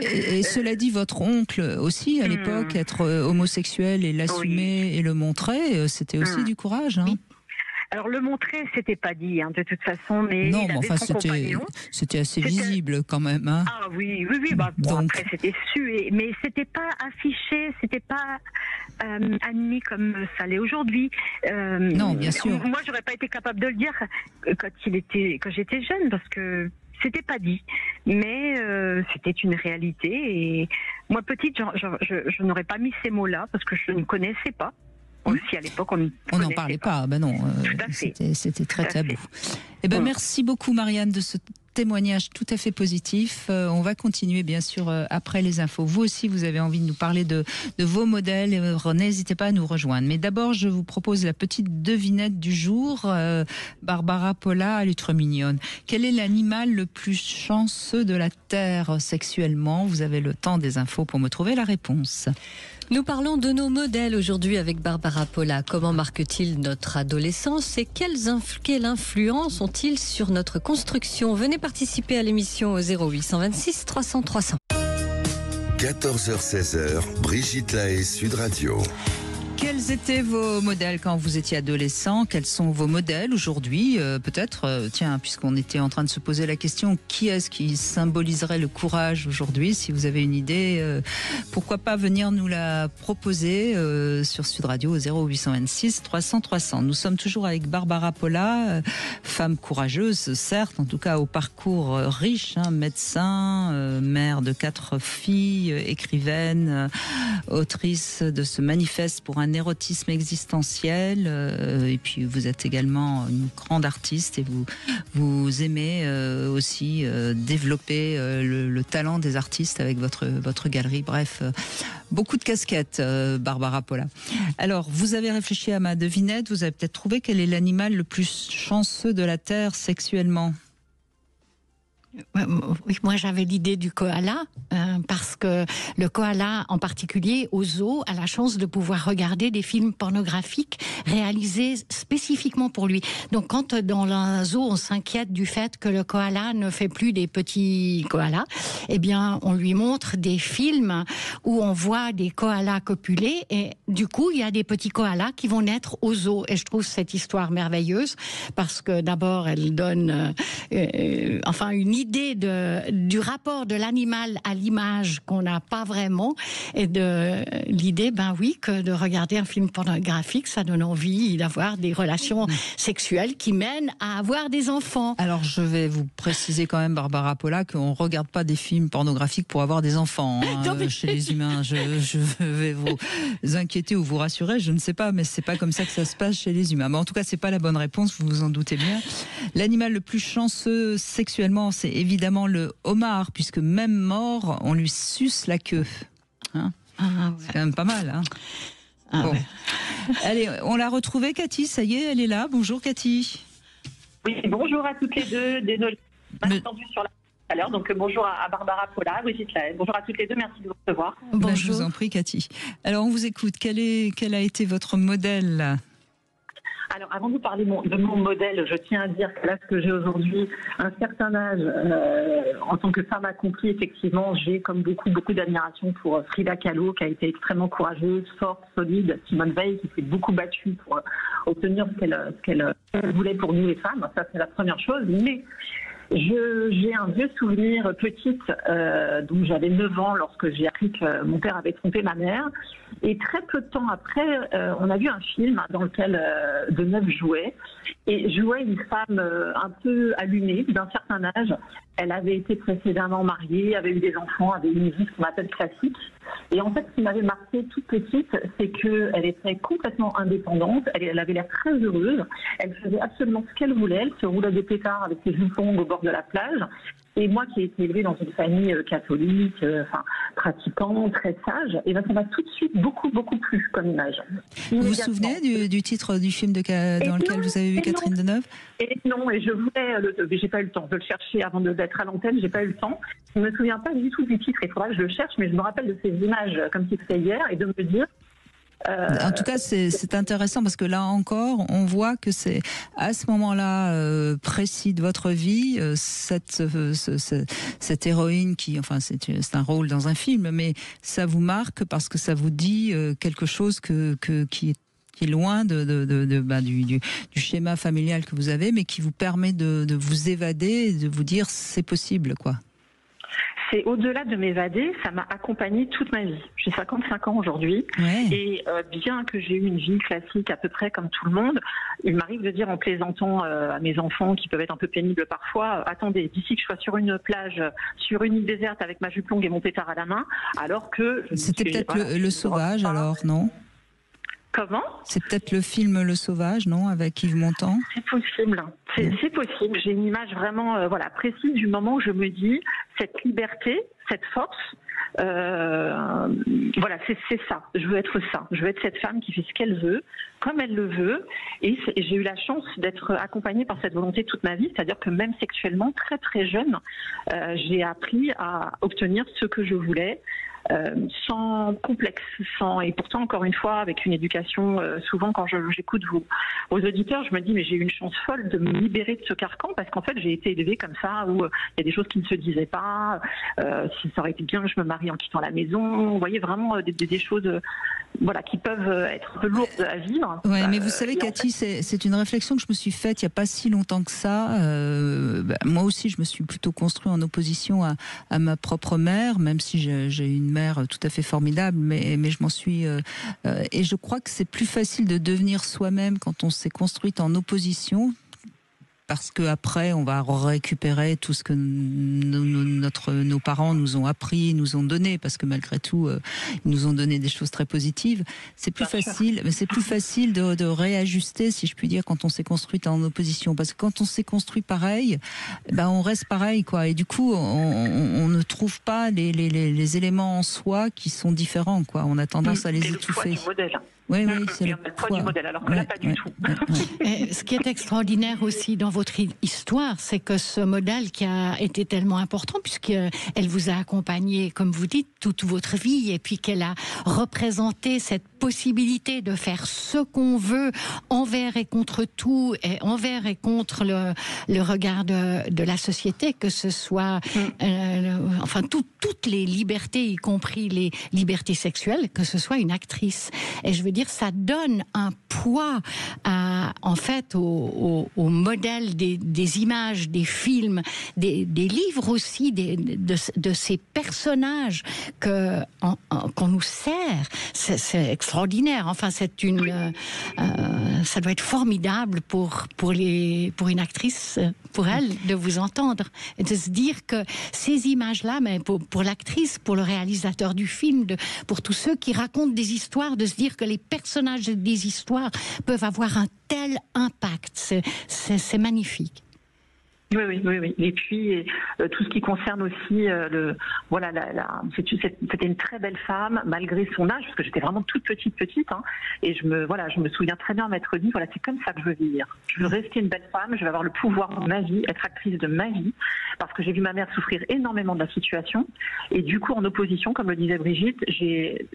Et cela dit, votre oncle aussi à l'époque, être homosexuel et l'assumer et le montrer, c'était aussi du courage. Hein. Oui. Alors le montrer, c'était pas dit de toute façon, mais non, mais enfin c'était assez visible quand même. Hein. Ah oui. Donc... Après c'était su, mais c'était pas affiché, c'était pas admis comme ça l'est aujourd'hui. Non, bien sûr. Moi, j'aurais pas été capable de le dire quand j'étais jeune, parce que c'était pas dit, mais c'était une réalité. Et moi, petite, je n'aurais pas mis ces mots-là parce que je ne connaissais pas. Aussi à l'époque, on n'en parlait pas. Ben non, c'était très tabou. Eh ben, merci beaucoup, Marianne, de ce témoignage tout à fait positif. On va continuer, bien sûr, après les infos. Vous aussi, vous avez envie de nous parler de vos modèles. N'hésitez pas à nous rejoindre. Mais d'abord, je vous propose la petite devinette du jour. Barbara Polla, elle est trop mignonne. Quel est l'animal le plus chanceux de la Terre sexuellement? Vous avez le temps des infos pour me trouver la réponse. Nous parlons de nos modèles aujourd'hui avec Barbara Polla. Comment marquent-ils notre adolescence et quelle influence ont-ils sur notre construction? Venez participer à l'émission au 0826 300 300. 14h-16h, Brigitte Lahaie, Sud Radio. Quels étaient vos modèles quand vous étiez adolescent? Quels sont vos modèles aujourd'hui? Peut-être, tiens, puisqu'on était en train de se poser la question, qui est-ce qui symboliserait le courage aujourd'hui? Si vous avez une idée, pourquoi pas venir nous la proposer sur Sud Radio au 0826 300 300. Nous sommes toujours avec Barbara Polla, femme courageuse, certes, en tout cas au parcours riche, médecin, mère de 4 filles, écrivaine, autrice de ce manifeste pour un érotisme existentiel, et puis vous êtes également une grande artiste et vous aimez aussi développer le talent des artistes avec votre galerie. Bref, beaucoup de casquettes, Barbara Polla. Alors, vous avez réfléchi à ma devinette, vous avez peut-être trouvé quel est l'animal le plus chanceux de la Terre sexuellement? Oui, moi j'avais l'idée du koala, parce que le koala en particulier au zoo a la chance de pouvoir regarder des films pornographiques réalisés spécifiquement pour lui. Donc quand dans un zoo on s'inquiète du fait que le koala ne fait plus des petits koalas, eh bien on lui montre des films où on voit des koalas copuler et du coup il y a des petits koalas qui vont naître au zoo. Et je trouve cette histoire merveilleuse parce que d'abord elle donne une idée du rapport de l'animal à l'image qu'on n'a pas vraiment, et de l'idée, que de regarder un film pornographique, ça donne envie d'avoir des relations sexuelles qui mènent à avoir des enfants. Alors je vais vous préciser quand même, Barbara Polla, qu'on ne regarde pas des films pornographiques pour avoir des enfants chez les humains. Je vais vous inquiéter ou vous rassurer, je ne sais pas, mais c'est pas comme ça que ça se passe chez les humains. Mais en tout cas, c'est pas la bonne réponse, vous vous en doutez bien. L'animal le plus chanceux sexuellement, c'est évidemment le homard, puisque même mort, on lui suce la queue. C'est quand même pas mal. Bon. Ouais. Allez, on l'a retrouvée, Cathy, ça y est, elle est là. Bonjour, Cathy. Oui, bonjour à toutes les deux. Désolée, je m'ai attendue sur la tout à l'heure. Donc bonjour à Barbara Polla, Brigitte Lahaie. Bonjour à toutes les deux, merci de vous recevoir. Bonjour. Je vous en prie, Cathy. Alors, on vous écoute. Quel a été votre modèle ? Alors, avant de vous parler de mon modèle, je tiens à dire que là, ce que j'ai aujourd'hui, un certain âge, en tant que femme accomplie, effectivement, j'ai comme beaucoup d'admiration pour Frida Kahlo, qui a été extrêmement courageuse, forte, solide, Simone Veil, qui s'est beaucoup battue pour obtenir ce qu'elle voulait pour nous les femmes. Ça, c'est la première chose. Mais j'ai un vieux souvenir petite, donc j'avais 9 ans lorsque j'ai appris que mon père avait trompé ma mère. Et très peu de temps après, on a vu un film dans lequel Deneuve jouait. Et jouait une femme un peu allumée, d'un certain âge. Elle avait été précédemment mariée, avait eu des enfants, avait une vie qu'on appelle classique. Et en fait, ce qui m'avait marqué toute petite, c'est qu'elle était complètement indépendante, elle avait l'air très heureuse, elle faisait absolument ce qu'elle voulait, elle se roulait des pétards avec ses jupons au bord de la plage. Et moi qui ai été élevée dans une famille catholique, pratiquant, très sage, et ben ça m'a tout de suite beaucoup plus comme image. Vous vous souvenez du titre du film dans lequel vous avez vu Catherine Deneuve? Et non, et je voulais, mais j'ai pas eu le temps de le chercher avant d'être à l'antenne, j'ai pas eu le temps. Je me souviens pas du tout du titre, il faudra que je le cherche, mais je me rappelle de ces images comme si c'était hier, et de me dire... En tout cas, c'est intéressant parce que là encore, on voit que c'est à ce moment-là précis de votre vie, cette héroïne qui, enfin, c'est un rôle dans un film, mais ça vous marque parce que ça vous dit quelque chose qui est loin du schéma familial que vous avez, mais qui vous permet de vous évader et de vous dire c'est possible, quoi. C'est au-delà de m'évader, ça m'a accompagnée toute ma vie. J'ai 55 ans aujourd'hui, et bien que j'ai eu une vie classique à peu près comme tout le monde, il m'arrive de dire en plaisantant à mes enfants, qui peuvent être un peu pénibles parfois, attendez, d'ici que je sois sur une plage, sur une île déserte avec ma jupe longue et mon pétard à la main, alors que... C'était peut-être le Sauvage alors, non ? Comment ? C'est peut-être le film Le Sauvage, non, avec Yves Montand ? C'est possible. C'est possible. J'ai une image vraiment précise du moment où je me dis cette liberté, cette force. C'est ça. Je veux être ça. Je veux être cette femme qui fait ce qu'elle veut, comme elle le veut. Et j'ai eu la chance d'être accompagnée par cette volonté toute ma vie. C'est-à-dire que même sexuellement, très très jeune, j'ai appris à obtenir ce que je voulais. Sans complexe, et pourtant encore une fois avec une éducation, souvent quand j'écoute vos auditeurs, je me dis mais j'ai eu une chance folle de me libérer de ce carcan, parce qu'en fait j'ai été élevée comme ça, où il y a des choses qui ne se disaient pas, si ça aurait été bien que je me marie en quittant la maison, vous voyez vraiment des choses qui peuvent être un peu lourdes à vivre. Ouais, mais vous savez Cathy, c'est une réflexion que je me suis faite il n'y a pas si longtemps que ça. Moi aussi je me suis plutôt construit en opposition à ma propre mère, même si j'ai une mère tout à fait formidable, mais je m'en suis... et je crois que c'est plus facile de devenir soi-même quand on s'est construite en opposition, parce qu'après, on va récupérer tout ce que nos parents nous ont appris, nous ont donné, parce que malgré tout, ils nous ont donné des choses très positives. C'est plus facile, mais c'est plus facile de réajuster, si je puis dire, quand on s'est construite en opposition. Parce que quand on s'est construit pareil, on reste pareil, quoi. Et du coup, on ne trouve pas les éléments en soi qui sont différents, quoi. On a tendance à les étouffer. C'est le poids du modèle. Oui, c'est le poids du modèle, alors que là, pas du tout. Ce qui est extraordinaire aussi dans votre histoire, c'est que ce modèle qui a été tellement important, puisqu'elle vous a accompagné, comme vous dites, toute votre vie, et puis qu'elle a représenté cette possibilité de faire ce qu'on veut envers et contre tout, et envers et contre le regard de la société, que ce soit toutes les libertés, y compris les libertés sexuelles, que ce soit une actrice. Et je veux dire, ça donne un poids au modèle des images, des films, des livres aussi, de ces personnages qu'on nous sert. C'est extraordinaire. Enfin, ça doit être formidable pour une actrice, pour elle, de vous entendre et de se dire que ces images-là, mais pour l'actrice, pour le réalisateur du film, pour tous ceux qui racontent des histoires, de se dire que les personnages des histoires peuvent avoir un tel impact. C'est magnifique. Oui. Et puis tout ce qui concerne aussi c'était une très belle femme malgré son âge, parce que j'étais vraiment toute petite, et je me souviens très bien m'être dit c'est comme ça que je veux vivre. Je veux rester une belle femme, je veux avoir le pouvoir de ma vie, être actrice de ma vie, parce que j'ai vu ma mère souffrir énormément de la situation, et du coup en opposition, comme le disait Brigitte, ces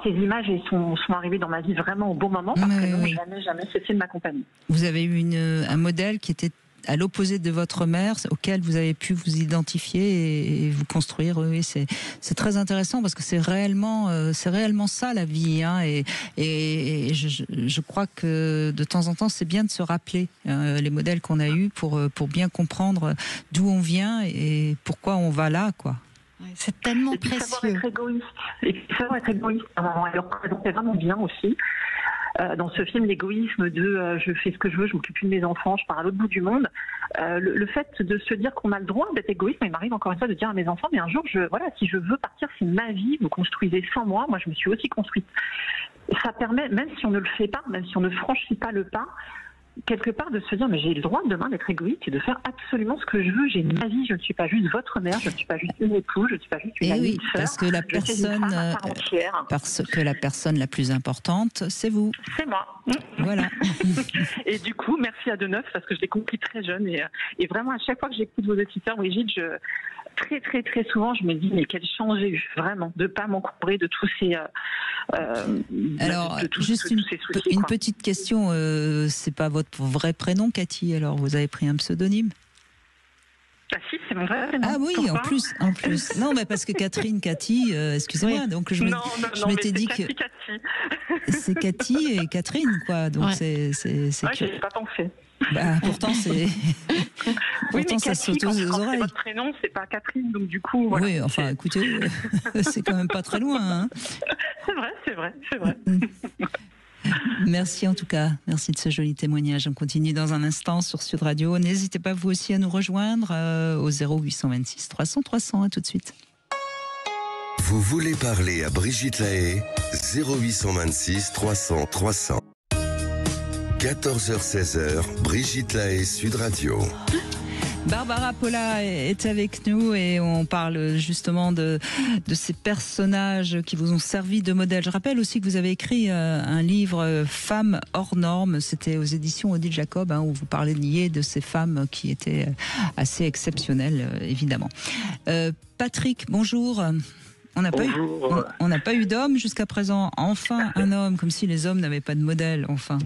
images sont arrivées dans ma vie vraiment au bon moment, parce qu'elles n'ont jamais cessé de m'accompagner. Vous avez eu un modèle qui était à l'opposé de votre mère, auquel vous avez pu vous identifier et vous construire. Oui, c'est très intéressant, parce que c'est réellement ça la vie, et je crois que de temps en temps c'est bien de se rappeler les modèles qu'on a eus pour bien comprendre d'où on vient et pourquoi on va là, quoi. C'est tellement précieux. Savoir être égoïste. Et savoir être égoïste, elle représentait vraiment bien aussi. Dans ce film, l'égoïsme de je fais ce que je veux, je m'occupe plus de mes enfants, je pars à l'autre bout du monde. Le fait de se dire qu'on a le droit d'être égoïste, il m'arrive encore une fois de dire à mes enfants, mais un jour, si je veux partir, c'est ma vie, vous construisez sans moi, moi je me suis aussi construite. Ça permet, même si on ne le fait pas, même si on ne franchit pas le pas, quelque part de se dire, mais j'ai le droit demain d'être égoïste et de faire absolument ce que je veux. J'ai ma vie, je ne suis pas juste votre mère, je ne suis pas juste une épouse, je ne suis pas juste une amie, une sœur. Parce que la personne la plus importante, c'est vous. C'est moi. Voilà. Et du coup, merci à Deneuve, parce que je l'ai compris très jeune. Et vraiment, à chaque fois que j'écoute vos auditeurs, Brigitte, très, très, très souvent, je me dis, mais quelle chance j'ai eu, vraiment, de ne pas m'encombrer de tous ces... Alors, juste une petite question. C'est pas votre vrai prénom, Cathy? Alors, vous avez pris un pseudonyme? Ah si, c'est mon vrai prénom. Ah oui, pourquoi? en plus. Non, mais parce que Catherine, Cathy, excusez-moi. Oui. Donc je m'étais dit que c'est Cathy et Catherine, quoi. Donc c'est. Ouais, j'ai pas pensé. Bah, pourtant c'est. Pourtant ça saute aux oreilles. C'est votre prénom, c'est pas Catherine, donc du coup. Voilà, oui, enfin, écoutez, c'est quand même pas très loin. Hein. C'est vrai. Merci en tout cas, merci de ce joli témoignage. On continue dans un instant sur Sud Radio. N'hésitez pas vous aussi à nous rejoindre au 0826 300 300. À tout de suite. Vous voulez parler à Brigitte Lahaie? 0826 300 300. 14h-16h, Brigitte Lahaie, Sud Radio. Barbara Polla est avec nous et on parle justement de ces personnages qui vous ont servi de modèle. Je rappelle aussi que vous avez écrit un livre Femmes hors normes. C'était aux éditions Odile Jacob, où vous parliez de ces femmes qui étaient assez exceptionnelles, évidemment. Patrick, bonjour. On n'a pas eu d'homme jusqu'à présent. Enfin, un homme, comme si les hommes n'avaient pas de modèle, enfin.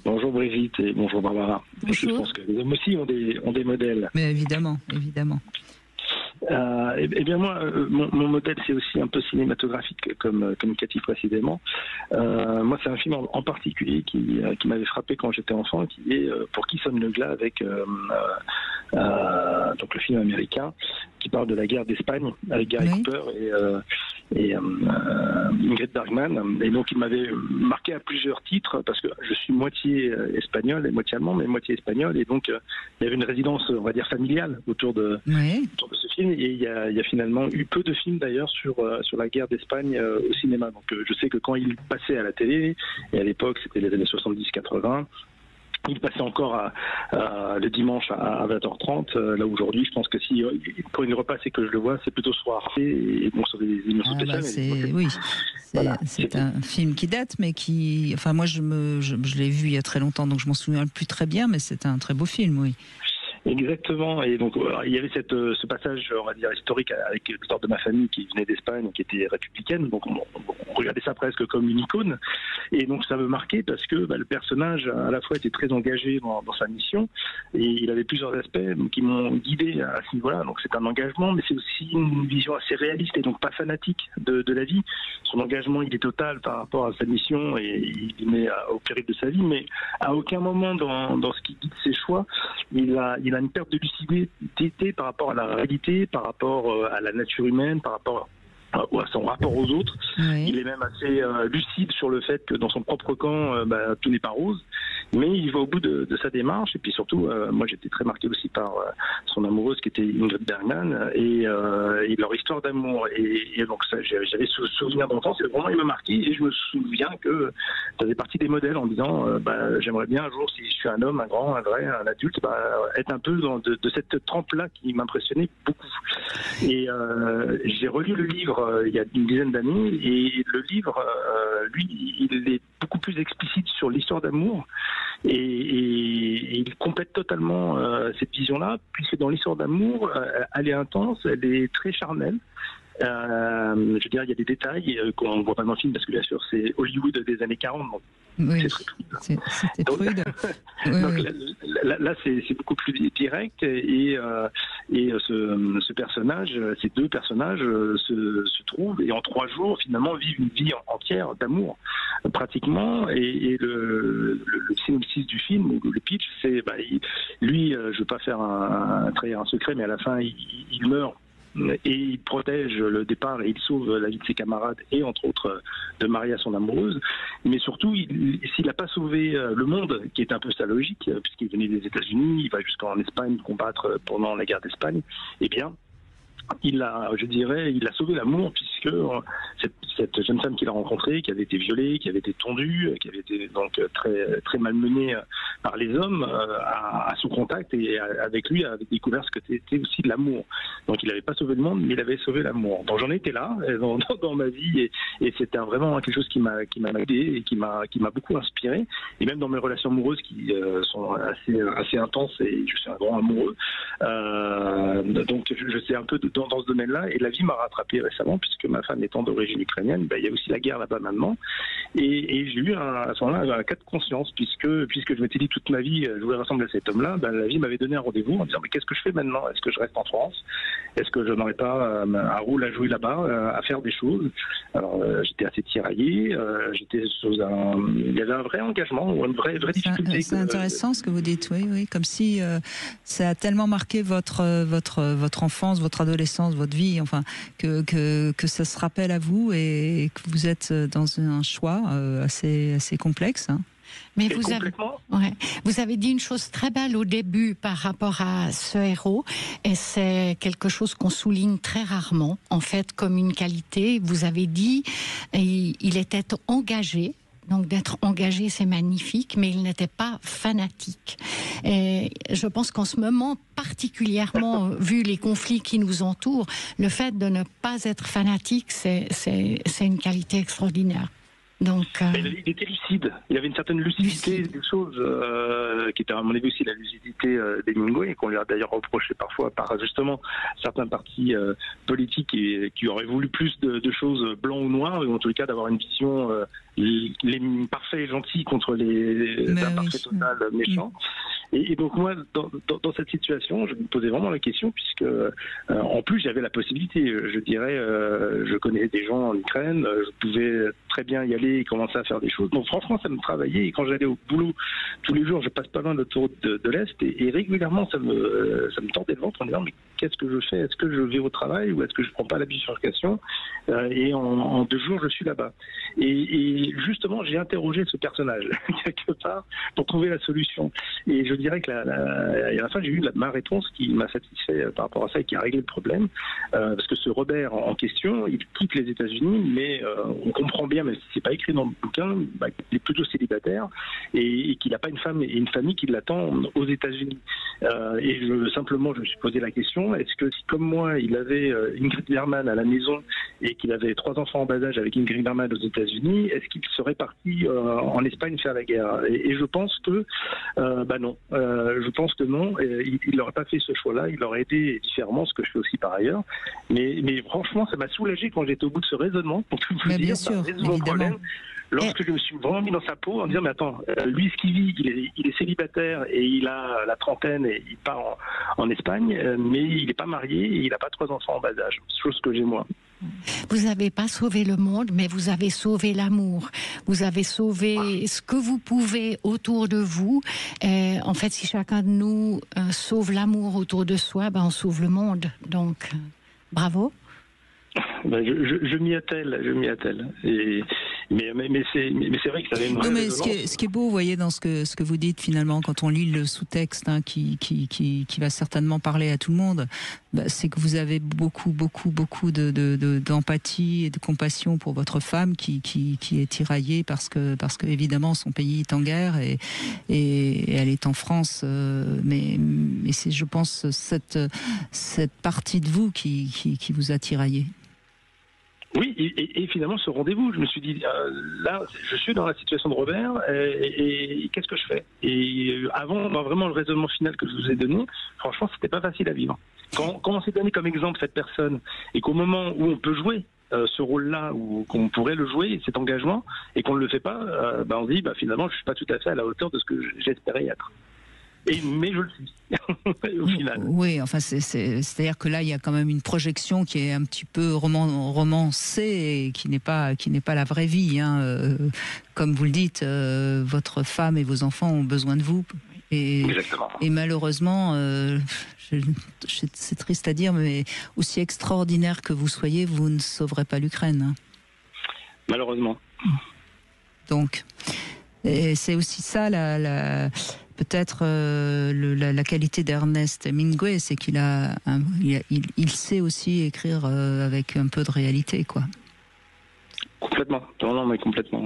Bonjour Brigitte et bonjour Barbara. Bonjour. Je pense que les hommes aussi ont des modèles. Mais évidemment. Eh bien moi, mon modèle c'est aussi un peu cinématographique comme Cathy précédemment. Moi c'est un film en particulier qui m'avait frappé quand j'étais enfant, qui est Pour qui sonne le glas, avec donc le film américain qui parle de la guerre d'Espagne avec Gary Cooper et Ingrid Bergman. Et donc il m'avait marqué à plusieurs titres parce que je suis moitié espagnol et moitié allemand, mais moitié espagnol, et donc il y avait une résidence, on va dire, familiale autour de ce film. Et il y a finalement eu peu de films d'ailleurs sur la guerre d'Espagne au cinéma. Donc je sais que quand il passait à la télé, et à l'époque c'était les années 70-80, il passait encore le dimanche à 20h30. Là aujourd'hui, je pense que si quand il repasse et que je le vois, c'est plutôt soir. Et bon, sur des émissions spéciales. C'est un film qui date, mais qui, enfin moi je l'ai vu il y a très longtemps, donc je m'en souviens plus très bien, mais c'est un très beau film, oui. Exactement, et donc il y avait ce passage, on va dire, historique avec l'histoire de ma famille qui venait d'Espagne, qui était républicaine, donc on regardait ça presque comme une icône, et donc ça me marquait parce que le personnage à la fois était très engagé dans sa mission, et il avait plusieurs aspects qui m'ont guidé à ce niveau-là. Donc c'est un engagement, mais c'est aussi une vision assez réaliste et donc pas fanatique de la vie. Son engagement, il est total par rapport à sa mission, et il met au péril de sa vie, mais à aucun moment dans ce qui guide ses choix, il a une perte de lucidité par rapport à la réalité, par rapport à la nature humaine, par rapport à son rapport aux autres. Il est même assez lucide sur le fait que dans son propre camp, tout n'est pas rose, mais il va au bout de sa démarche. Et puis surtout, moi j'étais très marqué aussi par son amoureuse qui était Ingrid Bergman et leur histoire d'amour. Et donc ça, j'avais ce souvenir d'enfance, et vraiment il m'a marqué, et je me souviens que ça faisait partie des modèles en disant j'aimerais bien un jour, si je suis un homme, un grand, un vrai, un adulte, être un peu de cette trempe-là qui m'impressionnait beaucoup. Et j'ai relu le livre il y a une dizaine d'années, et le livre, lui, il est beaucoup plus explicite sur l'histoire d'amour, et il complète totalement cette vision-là, puisque dans l'histoire d'amour, elle est intense, elle est très charnelle. Je veux dire, il y a des détails qu'on ne voit pas dans le film, parce que bien sûr c'est Hollywood des années 40, donc oui, c'était prude. Donc là c'est beaucoup plus direct, et ce personnage, ces deux personnages se trouvent, et en 3 jours finalement vivent une vie entière d'amour pratiquement. Et le synopsis du film, ou le pitch, c'est lui, je veux pas faire trahir un secret, mais à la fin il meurt. Et il protège le départ, et il sauve la vie de ses camarades, et entre autres de Maria, son amoureuse. Mais surtout, s'il n'a pas sauvé le monde, qui est un peu sa logique, puisqu'il venait des États-Unis, il va jusqu'en Espagne combattre pendant la guerre d'Espagne, eh bien, il a sauvé l'amour, puisque cette jeune femme qu'il a rencontrée, qui avait été violée, qui avait été tondue, qui avait été donc très très malmenée par les hommes, à son contact, et avec lui avait découvert ce que c'était aussi de l'amour. Donc il n'avait pas sauvé le monde, mais il avait sauvé l'amour. Donc j'en étais là dans ma vie, et c'était vraiment quelque chose qui m'a aidé et qui m'a beaucoup inspiré. Et même dans mes relations amoureuses qui sont assez intenses, et je suis un grand amoureux. Donc je sais un peu dans ce domaine-là, et la vie m'a rattrapé récemment, puisque ma femme étant d'origine ukrainienne, il y a aussi la guerre là-bas maintenant, et j'ai eu à ce moment-là un cas de conscience, puisque je m'étais dit toute ma vie je voulais ressembler à cet homme-là. La vie m'avait donné un rendez-vous en disant mais qu'est-ce que je fais maintenant? Est-ce que je reste en France? Est-ce que je n'aurais pas un rôle à jouer là-bas, à faire des choses? Alors j'étais assez tiraillé, j'étais il y avait un vrai engagement, une vraie difficulté. C'est intéressant ce que vous dites, oui, comme si ça a tellement marqué votre enfance, votre adolescence, votre vie, enfin que ça se rappelle à vous et que vous êtes dans un choix assez complexe. Hein. Mais vous avez dit une chose très belle au début par rapport à ce héros, et c'est quelque chose qu'on souligne très rarement, en fait, comme une qualité. Vous avez dit il était engagé. Donc d'être engagé, c'est magnifique, mais il n'était pas fanatique. Et je pense qu'en ce moment, particulièrement, vu les conflits qui nous entourent, le fait de ne pas être fanatique, c'est une qualité extraordinaire. Donc, il était lucide. Il avait une certaine lucidité des choses, qui était à mon avis aussi la lucidité d'Hemingway, et qu'on lui a d'ailleurs reproché parfois par justement certains partis politiques qui auraient voulu plus de choses blancs ou noirs, ou en tout cas d'avoir une vision les parfaits et gentils contre les imparfaits total méchants. Et donc moi, dans cette situation, je me posais vraiment la question, puisque en plus j'avais la possibilité, je dirais, je connais des gens en Ukraine, je pouvais très bien y aller et commencer à faire des choses. Donc franchement, ça me travaillait, et quand j'allais au boulot tous les jours, je passe pas loin de l'autoroute de l'Est, et régulièrement ça me tordait le ventre en disant mais qu'est-ce que je fais? Est-ce que je vais au travail ou est-ce que je prends pas la bifurcation et en 2 jours je suis là-bas? Et justement, j'ai interrogé ce personnage quelque part pour trouver la solution. Et je dirais que à la fin, j'ai eu ma réponse qui m'a satisfait par rapport à ça et qui a réglé le problème. Parce que ce Robert en question, il quitte les États-Unis, mais on comprend bien, même si c'est pas écrit dans le bouquin, qu'il est plutôt célibataire et qu'il n'a pas une femme et une famille qui l'attend aux États-Unis. Et simplement, je me suis posé la question, est-ce que si, comme moi, il avait Ingrid Bergman à la maison et qu'il avait 3 enfants en bas âge avec Ingrid Bergman aux États-Unis, est-ce qu'il serait parti en Espagne faire la guerre? Et je pense que non. Je pense que non. Il n'aurait pas fait ce choix-là. Il aurait aidé différemment, ce que je fais aussi par ailleurs. Mais franchement, ça m'a soulagé quand j'étais au bout de ce raisonnement, pour tout vous dire. Bien sûr, évidemment. Problème. Lorsque je me suis vraiment mis dans sa peau en disant mais attends, lui ce qu'il vit, il est célibataire et il a la trentaine et il part en Espagne, mais il n'est pas marié et il n'a pas 3 enfants en bas âge, chose que j'ai moi. Vous n'avez pas sauvé le monde, mais vous avez sauvé l'amour. Vous avez sauvé ce que vous pouvez autour de vous. Et en fait, si chacun de nous sauve l'amour autour de soi, on sauve le monde. Donc, bravo. Je m'y attelle. Mais c'est vrai que ça avait une vraie résonance. Ce qui est beau, vous voyez, dans ce que vous dites finalement, quand on lit le sous-texte qui va certainement parler à tout le monde, c'est que vous avez beaucoup d'empathie et de compassion pour votre femme qui est tiraillée parce que évidemment son pays est en guerre et elle est en France, mais c'est, je pense, cette partie de vous qui vous a tiraillé. Oui, et finalement ce rendez-vous, je me suis dit, là, je suis dans la situation de Robert, et qu'est-ce que je fais? Et avant, vraiment le raisonnement final que je vous ai donné, franchement, c'était pas facile à vivre. Quand on s'est donné comme exemple cette personne, et qu'au moment où on peut jouer ce rôle-là, ou qu'on pourrait le jouer, cet engagement, et qu'on ne le fait pas, on se dit, finalement, je suis pas tout à fait à la hauteur de ce que j'espérais être. Mais je le suis, au final. Oui, enfin, c'est-à-dire que là, il y a quand même une projection qui est un petit peu romancée et qui n'est pas la vraie vie. Comme vous le dites, votre femme et vos enfants ont besoin de vous. Et malheureusement, c'est triste à dire, mais aussi extraordinaire que vous soyez, vous ne sauverez pas l'Ukraine. Malheureusement. Donc, et c'est aussi ça peut-être la qualité d'Ernest Hemingway, c'est qu'il il sait aussi écrire avec un peu de réalité, quoi. Complètement, non, mais complètement.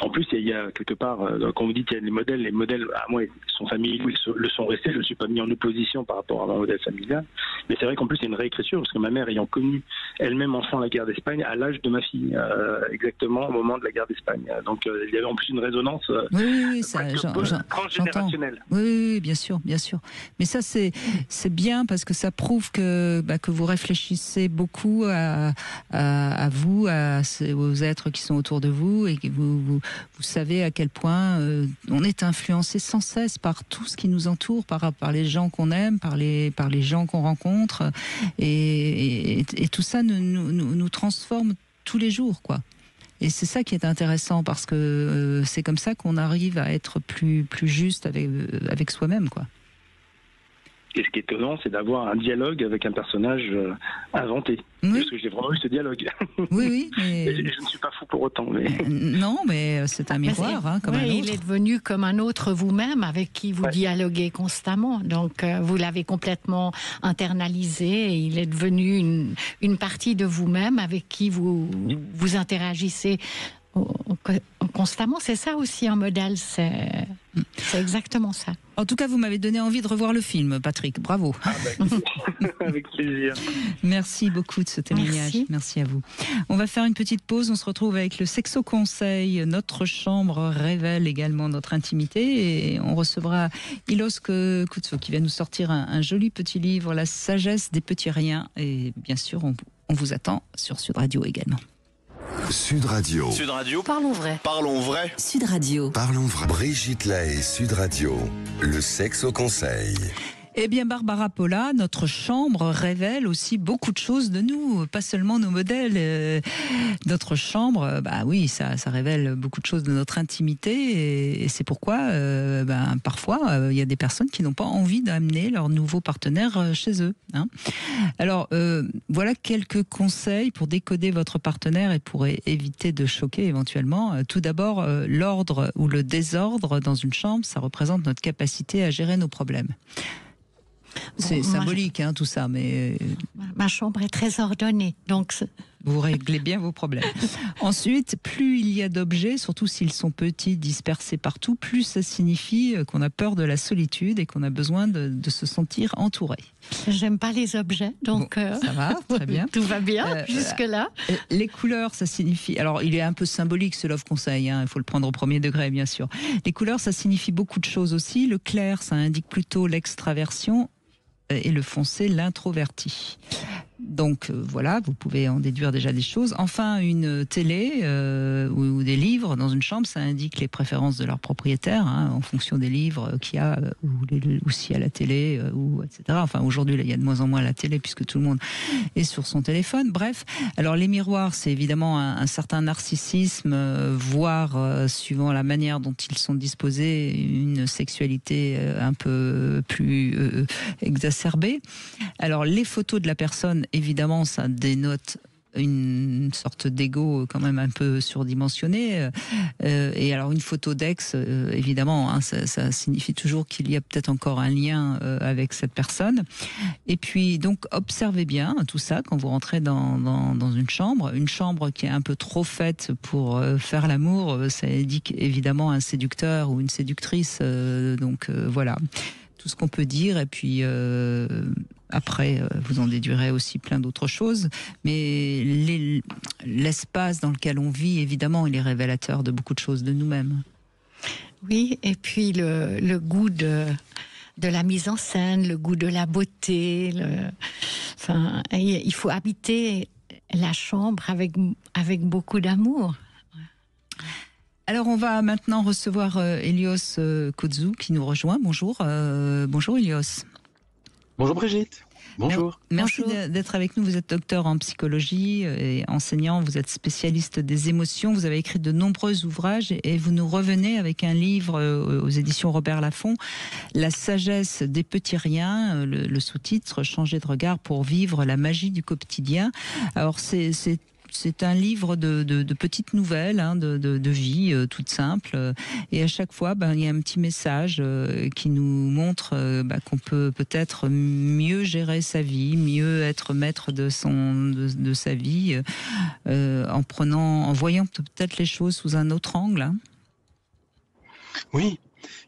En plus, il y a quelque part, quand vous dites qu'il y a les modèles, à moi, ils sont familiaux, ils le sont restés. Je ne suis pas mis en opposition par rapport à mon modèle familial. Mais c'est vrai qu'en plus, il y a une réécriture, parce que ma mère ayant connu elle-même enfant la guerre d'Espagne, à l'âge de ma fille, exactement au moment de la guerre d'Espagne. Donc, il y avait en plus une résonance transgénérationnelle. Oui, bien sûr. Mais ça, c'est bien parce que ça prouve que vous réfléchissez beaucoup à vous, aux êtres qui sont autour de vous, et que vous savez à quel point on est influencé sans cesse par tout ce qui nous entoure, par les gens qu'on aime, par les gens qu'on rencontre, et tout ça nous transforme tous les jours, quoi. Et c'est ça qui est intéressant, parce que c'est comme ça qu'on arrive à être plus juste avec soi-même, quoi. Et ce qui est étonnant, c'est d'avoir un dialogue avec un personnage inventé. Oui. Parce que j'ai vraiment eu ce dialogue. Oui. Mais... je ne suis pas fou pour autant. Mais... non, mais c'est un miroir, comme un autre. Il est devenu comme un autre vous-même, avec qui vous dialoguez constamment. Donc, vous l'avez complètement internalisé, et il est devenu une partie de vous-même avec qui vous interagissez constamment. C'est ça aussi un modèle, c'est exactement ça. En tout cas, vous m'avez donné envie de revoir le film, Patrick. Bravo. Avec plaisir. Merci beaucoup de ce témoignage. Merci à vous. On va faire une petite pause. On se retrouve avec le Sexo Conseil. Notre chambre révèle également notre intimité, et on recevra Ilos Koutso qui va nous sortir un joli petit livre, La sagesse des petits riens. Et bien sûr, on vous attend sur Sud Radio également. Sud Radio. Sud Radio. Parlons vrai. Parlons vrai. Sud Radio. Parlons vrai. Brigitte Lahaie, Sud Radio. Le sexe au conseil. Eh bien, Barbara Polla, notre chambre révèle aussi beaucoup de choses de nous, pas seulement nos modèles. Notre chambre, oui, ça révèle beaucoup de choses de notre intimité, et c'est pourquoi, parfois, il y a des personnes qui n'ont pas envie d'amener leur nouveau partenaire chez eux. Alors, voilà quelques conseils pour décoder votre partenaire et pour éviter de choquer éventuellement. Tout d'abord, l'ordre ou le désordre dans une chambre, ça représente notre capacité à gérer nos problèmes. C'est symbolique, tout ça, mais... Ma chambre est très ordonnée, donc... Vous réglez bien vos problèmes. Ensuite, plus il y a d'objets, surtout s'ils sont petits, dispersés partout, plus ça signifie qu'on a peur de la solitude et qu'on a besoin de se sentir entouré. J'aime pas les objets, donc... ça va, très bien. Tout va bien, jusque-là. Les couleurs, ça signifie... Alors, il est un peu symbolique, ce love conseil, il faut le prendre au premier degré, bien sûr. Les couleurs, ça signifie beaucoup de choses aussi. Le clair, ça indique plutôt l'extraversion, et le foncé, l'introverti. Donc voilà, vous pouvez en déduire déjà des choses. Enfin, une télé ou des livres dans une chambre, ça indique les préférences de leur propriétaire, en fonction des livres qu'il y a, ou s'il y a la télé, etc. Enfin, aujourd'hui, il y a de moins en moins la télé, puisque tout le monde est sur son téléphone. Bref, alors les miroirs, c'est évidemment un certain narcissisme, voire, suivant la manière dont ils sont disposés, une sexualité un peu plus exacerbée. Alors, les photos de la personne, évidemment, ça dénote une sorte d'ego quand même un peu surdimensionné. Et alors, une photo d'ex, évidemment, ça signifie toujours qu'il y a peut-être encore un lien avec cette personne. Et puis, donc, observez bien tout ça quand vous rentrez dans une chambre qui est un peu trop faite pour faire l'amour. Ça indique évidemment un séducteur ou une séductrice. Donc, voilà. Tout ce qu'on peut dire, et puis après vous en déduirez aussi plein d'autres choses, mais l'espace dans lequel on vit, évidemment, il est révélateur de beaucoup de choses de nous-mêmes. Oui, et puis le goût de la mise en scène, le goût de la beauté, il faut habiter la chambre avec beaucoup d'amour. Alors, on va maintenant recevoir Elios Koutso qui nous rejoint. Bonjour. Bonjour, Elios. Bonjour, Brigitte. Bonjour. Merci d'être avec nous. Vous êtes docteur en psychologie et enseignant. Vous êtes spécialiste des émotions. Vous avez écrit de nombreux ouvrages et vous nous revenez avec un livre aux éditions Robert Laffont, La sagesse des petits riens, le sous-titre « Changer de regard pour vivre la magie du quotidien ». Alors, c'est c'est un livre de petites nouvelles, hein, de vie toute simple. Et à chaque fois, il y a un petit message qui nous montre qu'on peut peut-être mieux gérer sa vie, mieux être maître de sa vie, en voyant peut-être les choses sous un autre angle. Hein. Oui.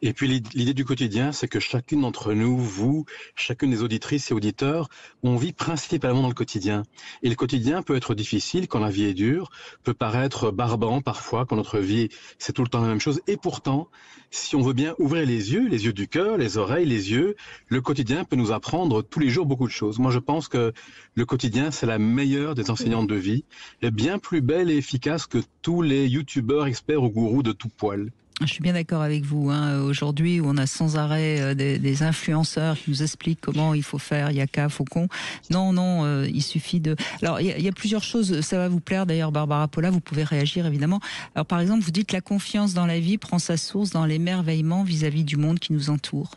Et puis l'idée du quotidien, c'est que chacune d'entre nous, vous, chacune des auditrices et auditeurs, on vit principalement dans le quotidien. Et le quotidien peut être difficile quand la vie est dure, peut paraître barbant parfois quand notre vie, c'est tout le temps la même chose. Et pourtant, si on veut bien ouvrir les yeux du cœur, les oreilles, les yeux, le quotidien peut nous apprendre tous les jours beaucoup de choses. Moi, je pense que le quotidien, c'est la meilleure des enseignantes de vie, et bien plus belle et efficace que tous les youtubeurs, experts ou gourous de tout poil. Je suis bien d'accord avec vous. Hein. Aujourd'hui, où on a sans arrêt des influenceurs qui nous expliquent comment il faut faire, Yaka, Faucon. Non, il suffit de... Alors, il y a plusieurs choses, ça va vous plaire d'ailleurs, Barbara Polla, vous pouvez réagir évidemment. Alors, par exemple, vous dites la confiance dans la vie prend sa source dans l'émerveillement vis-à-vis du monde qui nous entoure.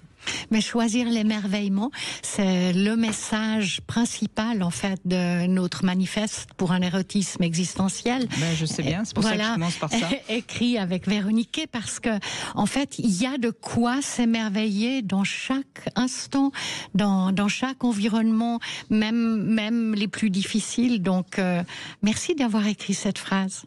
Mais choisir l'émerveillement, c'est le message principal en fait de notre manifeste pour un érotisme existentiel. Je sais bien, c'est pour ça que je commence par ça. Écrit avec Véronique, parce que en fait, il y a de quoi s'émerveiller dans chaque instant, dans chaque environnement, même les plus difficiles. Donc, merci d'avoir écrit cette phrase.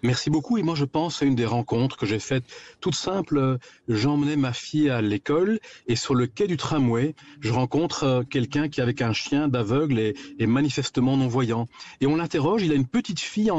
Merci beaucoup. Et moi, je pense à une des rencontres que j'ai faites toute simple. J'emmenais ma fille à l'école et sur le quai du tramway, je rencontre quelqu'un qui, avec un chien d'aveugle, est manifestement non-voyant. Et on l'interroge. Il a une petite fille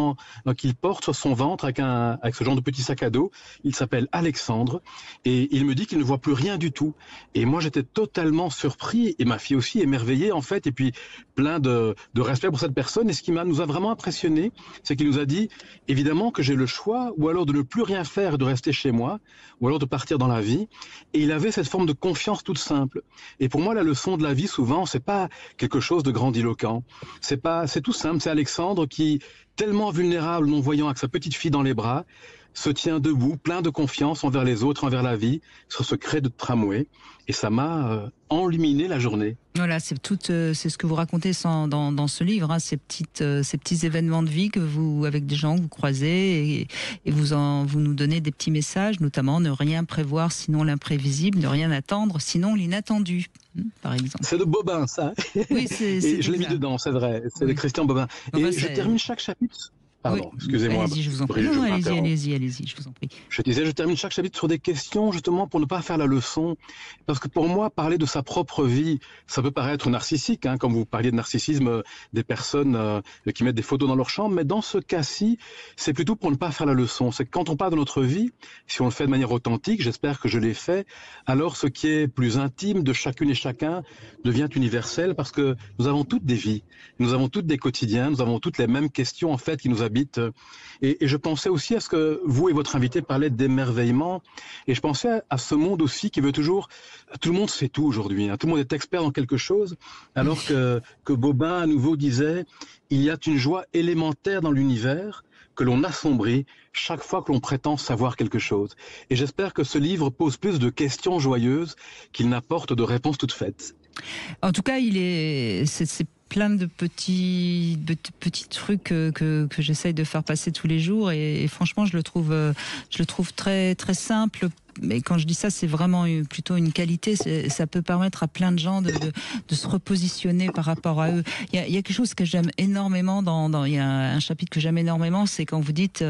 qu'il porte sur son ventre avec ce genre de petit sac à dos. Il s'appelle Alexandre et il me dit qu'il ne voit plus rien du tout. Et moi, j'étais totalement surpris et ma fille aussi émerveillée en fait. Et puis plein de respect pour cette personne. Et ce qui nous a vraiment impressionné, c'est qu'il nous a dit évidemment que j'ai le choix ou alors de ne plus rien faire et de rester chez moi ou alors de partir dans la vie. Et il avait cette forme de confiance toute simple. Et pour moi, la leçon de la vie, souvent, c'est pas quelque chose de grandiloquent. C'est tout simple. C'est Alexandre qui, tellement vulnérable, non-voyant, avec sa petite fille dans les bras, se tient debout, plein de confiance envers les autres, envers la vie, sur ce quai de tramway. Et ça m'a enluminé la journée. Voilà, c'est ce que vous racontez dans ce livre, hein, ces petits événements de vie que avec des gens que vous croisez et vous nous donnez des petits messages, notamment ne rien prévoir sinon l'imprévisible, ne rien attendre sinon l'inattendu, par exemple. C'est de Bobin, ça. Oui, et je l'ai mis dedans, c'est vrai. C'est de Christian Bobin. Et je termine chaque chapitre. Pardon, excusez-moi. Allez-y, je vous en prie. Non, allez-y, je vous en prie. Je disais, je termine chaque chapitre sur des questions, justement, pour ne pas faire la leçon. Parce que pour moi, parler de sa propre vie, ça peut paraître narcissique, hein, comme vous parliez de narcissisme des personnes qui mettent des photos dans leur chambre. Mais dans ce cas-ci, c'est plutôt pour ne pas faire la leçon. C'est que quand on parle de notre vie, si on le fait de manière authentique, j'espère que je l'ai fait, alors ce qui est plus intime de chacune et chacun devient universel parce que nous avons toutes des vies. Nous avons toutes des quotidiens, nous avons toutes les mêmes questions, en fait, qui nous habitent. Et je pensais aussi à ce que vous et votre invité parlaient d'émerveillement. Et je pensais à ce monde aussi qui veut toujours... Tout le monde sait tout aujourd'hui. Hein, tout le monde est expert dans quelque chose. Alors que Bobin, à nouveau, disait « Il y a une joie élémentaire dans l'univers que l'on assombrit chaque fois que l'on prétend savoir quelque chose. » Et j'espère que ce livre pose plus de questions joyeuses qu'il n'apporte de réponses toutes faites. En tout cas, c'est plein de petits trucs que j'essaye de faire passer tous les jours et franchement je le trouve très très simple. Mais quand je dis ça, c'est vraiment plutôt une qualité. Ça peut permettre à plein de gens de se repositionner par rapport à eux. Il y a quelque chose que j'aime énormément il y a un chapitre que j'aime énormément, c'est quand vous dites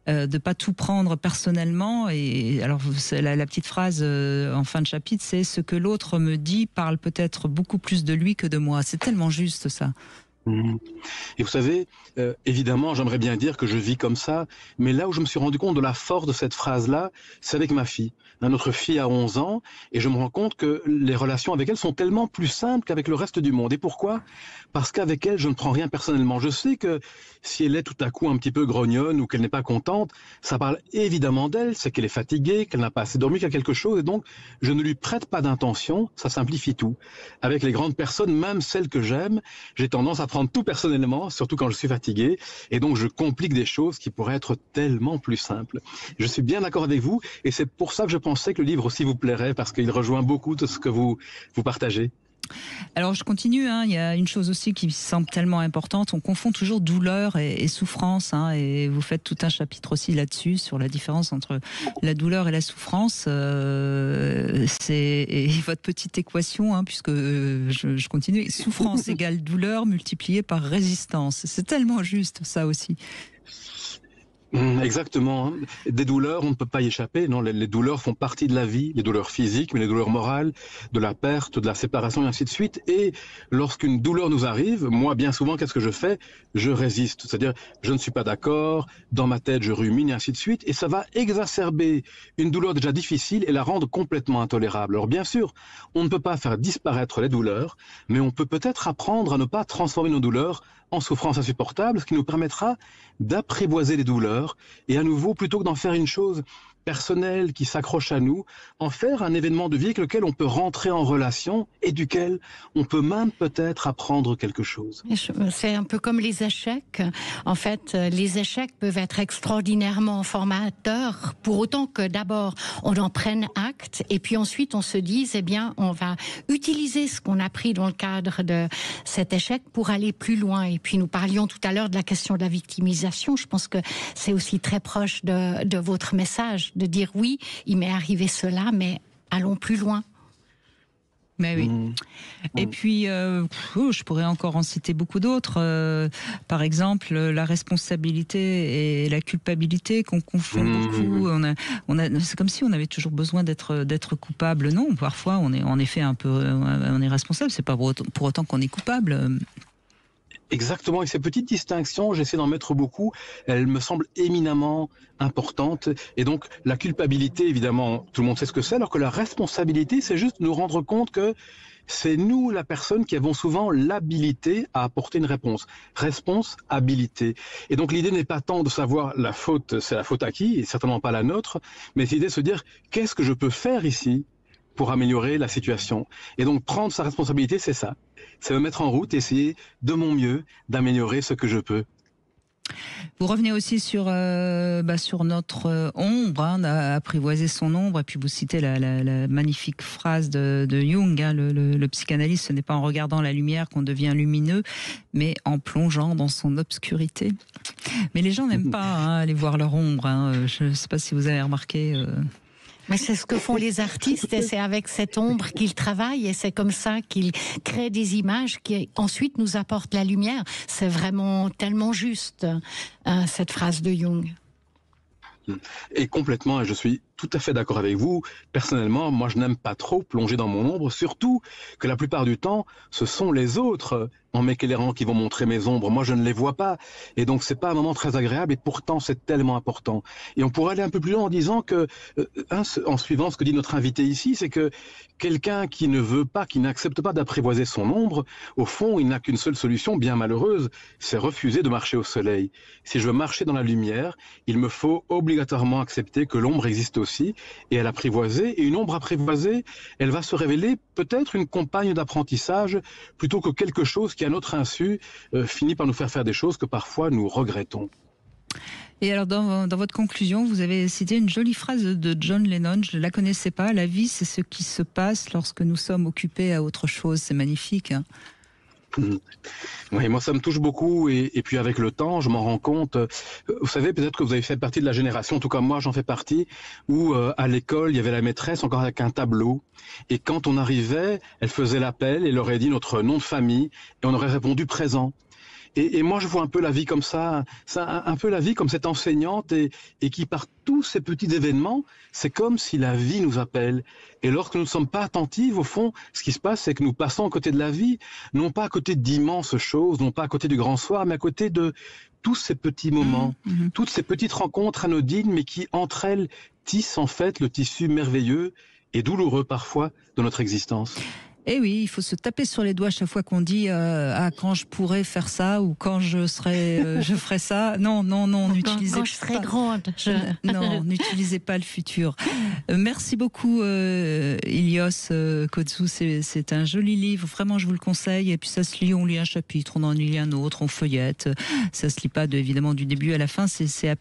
de pas tout prendre personnellement. Et alors la petite phrase en fin de chapitre, c'est ce que l'autre me dit parle peut-être beaucoup plus de lui que de moi. C'est tellement juste ça. Et vous savez, évidemment, j'aimerais bien dire que je vis comme ça, mais là où je me suis rendu compte de la force de cette phrase-là, c'est avec ma fille. Notre fille a 11 ans, et je me rends compte que les relations avec elle sont tellement plus simples qu'avec le reste du monde. Et pourquoi ? Parce qu'avec elle, je ne prends rien personnellement. Je sais que si elle est tout à coup un petit peu grognonne ou qu'elle n'est pas contente, ça parle évidemment d'elle, c'est qu'elle est fatiguée, qu'elle n'a pas assez dormi, qu'il y a quelque chose, et donc je ne lui prête pas d'intention, ça simplifie tout. Avec les grandes personnes, même celles que j'aime, j'ai tendance à prendre tout personnellement, surtout quand je suis fatigué, et donc je complique des choses qui pourraient être tellement plus simples. Je suis bien d'accord avec vous, et c'est pour ça que je pensais que le livre aussi vous plairait, parce qu'il rejoint beaucoup de ce que vous partagez. Alors je continue, il y a une chose aussi qui me semble tellement importante, on confond toujours douleur et souffrance, et vous faites tout un chapitre aussi là-dessus, sur la différence entre la douleur et la souffrance. C'est votre petite équation, puisque je continue, souffrance égale douleur multipliée par résistance. C'est tellement juste ça aussi. Exactement. Des douleurs, on ne peut pas y échapper. Non, les douleurs font partie de la vie, les douleurs physiques, mais les douleurs morales, de la perte, de la séparation, et ainsi de suite. Et lorsqu'une douleur nous arrive, moi, bien souvent, qu'est-ce que je fais? Je résiste. C'est-à-dire, je ne suis pas d'accord, dans ma tête, je rumine, et ainsi de suite. Et ça va exacerber une douleur déjà difficile et la rendre complètement intolérable. Alors, bien sûr, on ne peut pas faire disparaître les douleurs, mais on peut peut-être apprendre à ne pas transformer nos douleurs en souffrance insupportable, ce qui nous permettra d'apprivoiser les douleurs et à nouveau, plutôt que d'en faire une chose personnelle qui s'accroche à nous, en faire un événement de vie avec lequel on peut rentrer en relation et duquel on peut même peut-être apprendre quelque chose. C'est un peu comme les échecs. En fait, les échecs peuvent être extraordinairement formateurs, pour autant que d'abord on en prenne acte et puis ensuite on se dise, eh bien, on va utiliser ce qu'on a pris dans le cadre de cet échec pour aller plus loin. Et puis nous parlions tout à l'heure de la question de la victimisation. Je pense que c'est aussi très proche de votre message, de dire oui, il m'est arrivé cela, mais allons plus loin. Mais oui. Et puis, je pourrais encore en citer beaucoup d'autres. Par exemple, la responsabilité et la culpabilité qu'on confond beaucoup. C'est comme si on avait toujours besoin d'être coupable. Non, parfois on est en effet on est responsable. C'est pas pour autant qu'on est coupable. Exactement, et ces petites distinctions, j'essaie d'en mettre beaucoup, elles me semblent éminemment importantes. Et donc, la culpabilité, évidemment, tout le monde sait ce que c'est, alors que la responsabilité, c'est juste nous rendre compte que c'est nous, la personne, qui avons souvent l'habilité à apporter une réponse. Réponse-habilité. Et donc, l'idée n'est pas tant de savoir la faute, c'est la faute à qui, et certainement pas la nôtre, mais c'est l'idée de se dire, qu'est-ce que je peux faire ici pour améliorer la situation? Et donc, prendre sa responsabilité, c'est ça. C'est me mettre en route, essayer de mon mieux d'améliorer ce que je peux. Vous revenez aussi sur notre ombre, apprivoiser son ombre, et puis vous citez la magnifique phrase de Jung, le psychanalyste, ce n'est pas en regardant la lumière qu'on devient lumineux, mais en plongeant dans son obscurité. Mais les gens n'aiment pas aller voir leur ombre, je ne sais pas si vous avez remarqué... Mais c'est ce que font les artistes et c'est avec cette ombre qu'ils travaillent et c'est comme ça qu'ils créent des images qui ensuite nous apportent la lumière. C'est vraiment tellement juste, cette phrase de Jung. Et complètement, et je suis tout à fait d'accord avec vous. Personnellement, moi je n'aime pas trop plonger dans mon ombre, surtout que la plupart du temps, ce sont les autres en m'éclairant qui vont montrer mes ombres. Moi je ne les vois pas, et donc c'est pas un moment très agréable, et pourtant c'est tellement important. Et on pourrait aller un peu plus loin en disant que, en suivant ce que dit notre invité ici, c'est que quelqu'un qui ne veut pas, qui n'accepte pas d'apprivoiser son ombre, au fond il n'a qu'une seule solution bien malheureuse, c'est refuser de marcher au soleil. Si je veux marcher dans la lumière, il me faut obligatoirement accepter que l'ombre existe aussi, et à l'apprivoiser. Et une ombre apprivoisée, elle va se révéler peut-être une compagne d'apprentissage plutôt que quelque chose qui, à notre insu, finit par nous faire des choses que parfois nous regrettons. Et alors, dans votre conclusion, vous avez cité une jolie phrase de John Lennon, je ne la connaissais pas, la vie c'est ce qui se passe lorsque nous sommes occupés à autre chose. C'est magnifique, Oui, moi ça me touche beaucoup et puis avec le temps je m'en rends compte. Vous savez, peut-être que vous avez fait partie de la génération, tout comme moi j'en fais partie, où à l'école il y avait la maîtresse encore avec un tableau et quand on arrivait, elle faisait l'appel et elle aurait dit notre nom de famille et on aurait répondu présent. Et moi, je vois un peu la vie comme ça, un peu la vie comme cette enseignante et qui, par tous ces petits événements, c'est comme si la vie nous appelle. Et lorsque nous ne sommes pas attentifs, au fond, ce qui se passe, c'est que nous passons à côté de la vie, non pas à côté d'immenses choses, non pas à côté du grand soir, mais à côté de tous ces petits moments, toutes ces petites rencontres anodines, mais qui, entre elles, tissent en fait le tissu merveilleux et douloureux parfois de notre existence. Eh oui, il faut se taper sur les doigts chaque fois qu'on dit quand je pourrais faire ça ou quand je ferai ça. Non, n'utilisez pas. Quand je serai grande. Non, n'utilisez pas le futur. Merci beaucoup, Ilios Kotzou. C'est un joli livre. Vraiment, je vous le conseille. Et puis ça se lit, on lit un chapitre, on en lit un autre, on feuillette. Ça se lit pas évidemment du début à la fin. C'est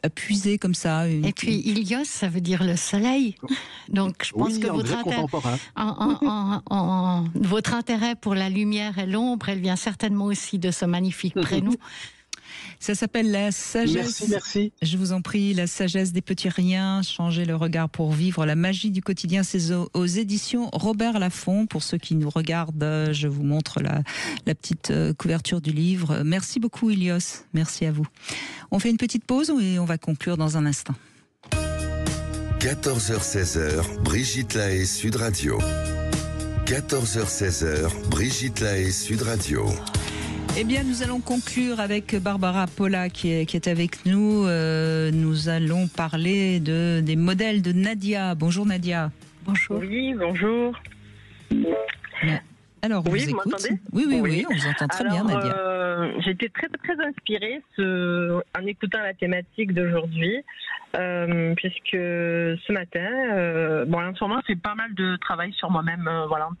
à puiser comme ça. Et puis Ilios, ça veut dire le soleil. Donc je pense que votre intérêt pour la lumière et l'ombre, elle vient certainement aussi de ce magnifique prénom. Ça s'appelle la sagesse. Merci. Je vous en prie, la sagesse des petits riens, changer le regard pour vivre la magie du quotidien. C'est aux éditions Robert Laffont. Pour ceux qui nous regardent, je vous montre la petite couverture du livre. Merci beaucoup, Ilios. Merci à vous. On fait une petite pause et on va conclure dans un instant. 14h-16h, Brigitte Lahaie, Sud Radio. 14h-16h, Brigitte Lahaie, Sud Radio. Eh bien, nous allons conclure avec Barbara Polla qui est avec nous. Nous allons parler des modèles de Nadia. Bonjour Nadia. Bonjour. Oui, bonjour. Alors, on oui, vous écoute. M'entendez ? Oui, on vous entend très bien, Nadia. J'ai été très, très inspirée en écoutant la thématique d'aujourd'hui, puisque ce matin, en ce moment, c'est pas mal de travail sur moi-même,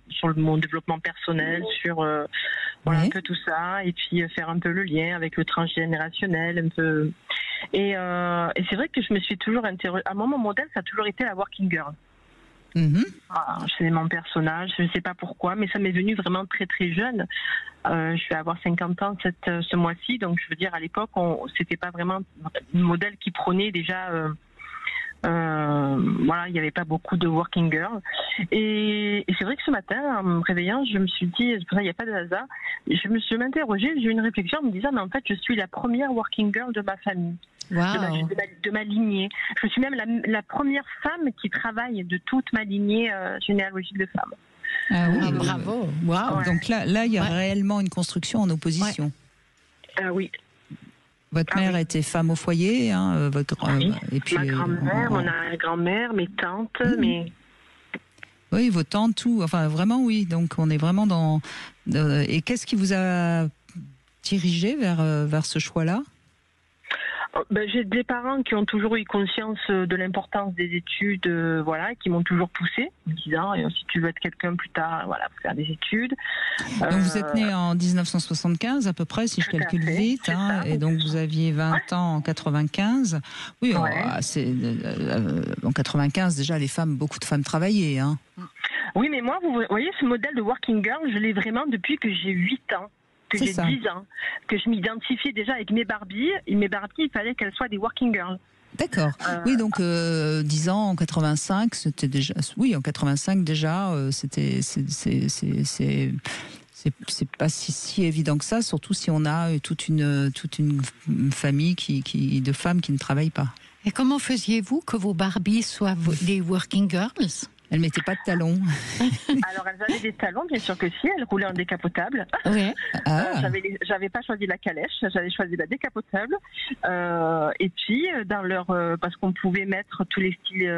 sur mon développement personnel, sur un peu tout ça, et puis faire un peu le lien avec le transgénérationnel, un peu. Et c'est vrai que je me suis toujours interrogée. À mon modèle, ça a toujours été la working girl. C'est mon personnage, je ne sais pas pourquoi, mais ça m'est venu vraiment très très jeune. Je vais avoir 50 ans ce mois-ci, donc je veux dire à l'époque, c'était pas vraiment un modèle qui prônait déjà. Il n'y avait pas beaucoup de working girl. Et c'est vrai que ce matin, en me réveillant, je me suis dit, il n'y a pas de hasard, je m'interrogeais, j'ai eu une réflexion en me disant, mais en fait, je suis la première working girl de ma famille. Wow. De ma lignée. Je suis même la première femme qui travaille de toute ma lignée généalogique de femmes. Ah oui, bravo. Wow. Ouais. Donc là, il y a réellement une construction en opposition. Ah oui. Votre mère était femme au foyer, hein, et puis ma grand-mère, mon arrière-grand-mère, mes tantes, Oui, vos tantes, tout. Enfin, vraiment, oui. Donc, on est vraiment dans. Et qu'est-ce qui vous a dirigé vers ce choix-là ? J'ai des parents qui ont toujours eu conscience de l'importance des études, qui m'ont toujours poussé, en me disant si tu veux être quelqu'un plus tard, faut faire des études. Donc vous êtes né en 1975 à peu près, si je calcule vite, et donc vous aviez 20 ans en 95. Oui, en 95 déjà beaucoup de femmes travaillaient. Hein. Oui, mais moi, vous voyez, ce modèle de working girl, je l'ai vraiment depuis que j'ai 8 ans. Que j'ai 10 ans, que je m'identifiais déjà avec mes Barbies, et mes Barbies, il fallait qu'elles soient des working girls. D'accord. Oui, donc 10 ans en 85, c'était déjà. Oui, en 85 déjà, c'était. C'est pas si évident que ça, surtout si on a toute une famille de femmes qui ne travaillent pas. Et comment faisiez-vous que vos Barbies soient des working girls ? Elles mettaient pas de talons. Alors elles avaient des talons, bien sûr que si. Elles roulaient en décapotable. Ouais. J'avais pas choisi la calèche, j'avais choisi la décapotable. Et puis parce qu'on pouvait mettre tous les styles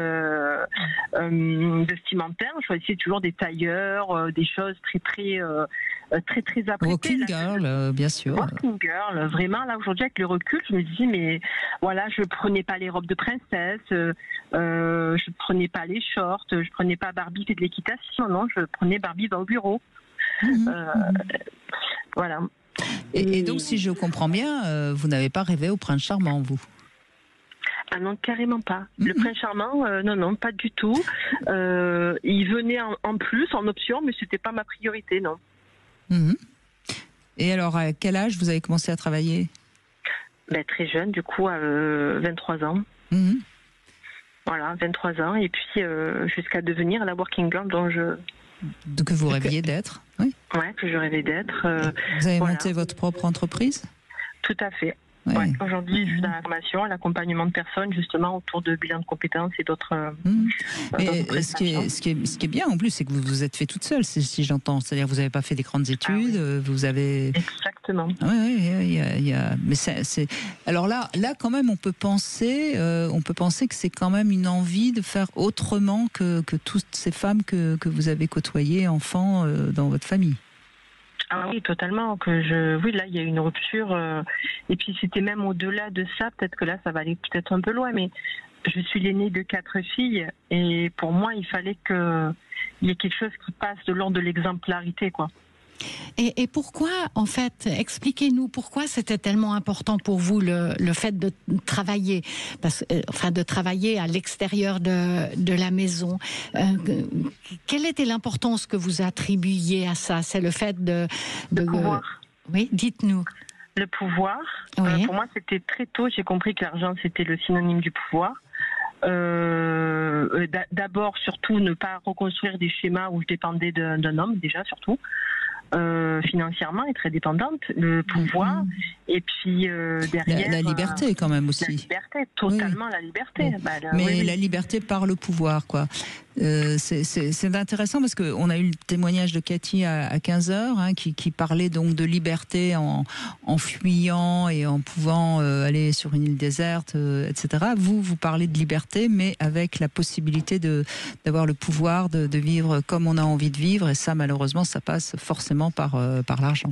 vestimentaires, on choisissait toujours des tailleurs, des choses très apprêtées. Working girl, bien sûr. Working girl, vraiment. Là aujourd'hui, avec le recul, je me dis mais voilà, je prenais pas les robes de princesse, je prenais pas les shorts, je prenais pas Barbie fait de l'équitation, non, je prenais Barbie va au bureau. Voilà. Et donc, si je comprends bien, vous n'avez pas rêvé au prince charmant, vous ? Ah non, carrément pas. Le prince charmant, non, pas du tout. Il venait en plus, en option, mais c'était pas ma priorité, non. Et alors, à quel âge vous avez commencé à travailler ? Très jeune, du coup, à 23 ans. Voilà, 23 ans, et puis jusqu'à devenir la working girl que vous rêviez d'être, oui. Ouais, que je rêvais d'être. Vous avez monté votre propre entreprise ? Tout à fait. Ouais. Aujourd'hui, je suis dans la formation, l'accompagnement de personnes, justement, autour de bilan de compétences et d'autres. Mais ce qui est bien, en plus, c'est que vous vous êtes fait toute seule, si j'entends. C'est-à-dire, vous n'avez pas fait des grandes études, vous avez. Exactement. Oui, mais c'est. Alors là, quand même, on peut penser que c'est quand même une envie de faire autrement que toutes ces femmes que vous avez côtoyées, enfants, dans votre famille. Ah oui, totalement. Oui, là, il y a une rupture. Et puis, c'était même au-delà de ça. Peut-être que là, ça va aller peut-être un peu loin. Mais je suis l'aînée de 4 filles. Et pour moi, il fallait qu'il y ait quelque chose qui passe de l'ordre de l'exemplarité, quoi. Et pourquoi, en fait, expliquez-nous pourquoi c'était tellement important pour vous le fait de travailler, de travailler à l'extérieur de la maison. Quelle était l'importance que vous attribuiez à ça? C'est le fait de pouvoir. Oui, dites-nous. Le pouvoir. Oui. Pour moi, c'était très tôt. J'ai compris que l'argent c'était le synonyme du pouvoir. D'abord, surtout, ne pas reconstruire des schémas où je dépendais d'un homme, déjà, surtout. Financièrement, être très dépendante, le pouvoir, et puis derrière... La liberté, quand même, aussi. La liberté, totalement oui. la liberté. Oui. Mais la liberté par le pouvoir, quoi. C'est intéressant parce qu'on a eu le témoignage de Cathy à 15h, qui parlait donc de liberté en fuyant et en pouvant aller sur une île déserte, etc. Vous parlez de liberté, mais avec la possibilité d'avoir le pouvoir de vivre comme on a envie de vivre, et ça, malheureusement, ça passe forcément par l'argent.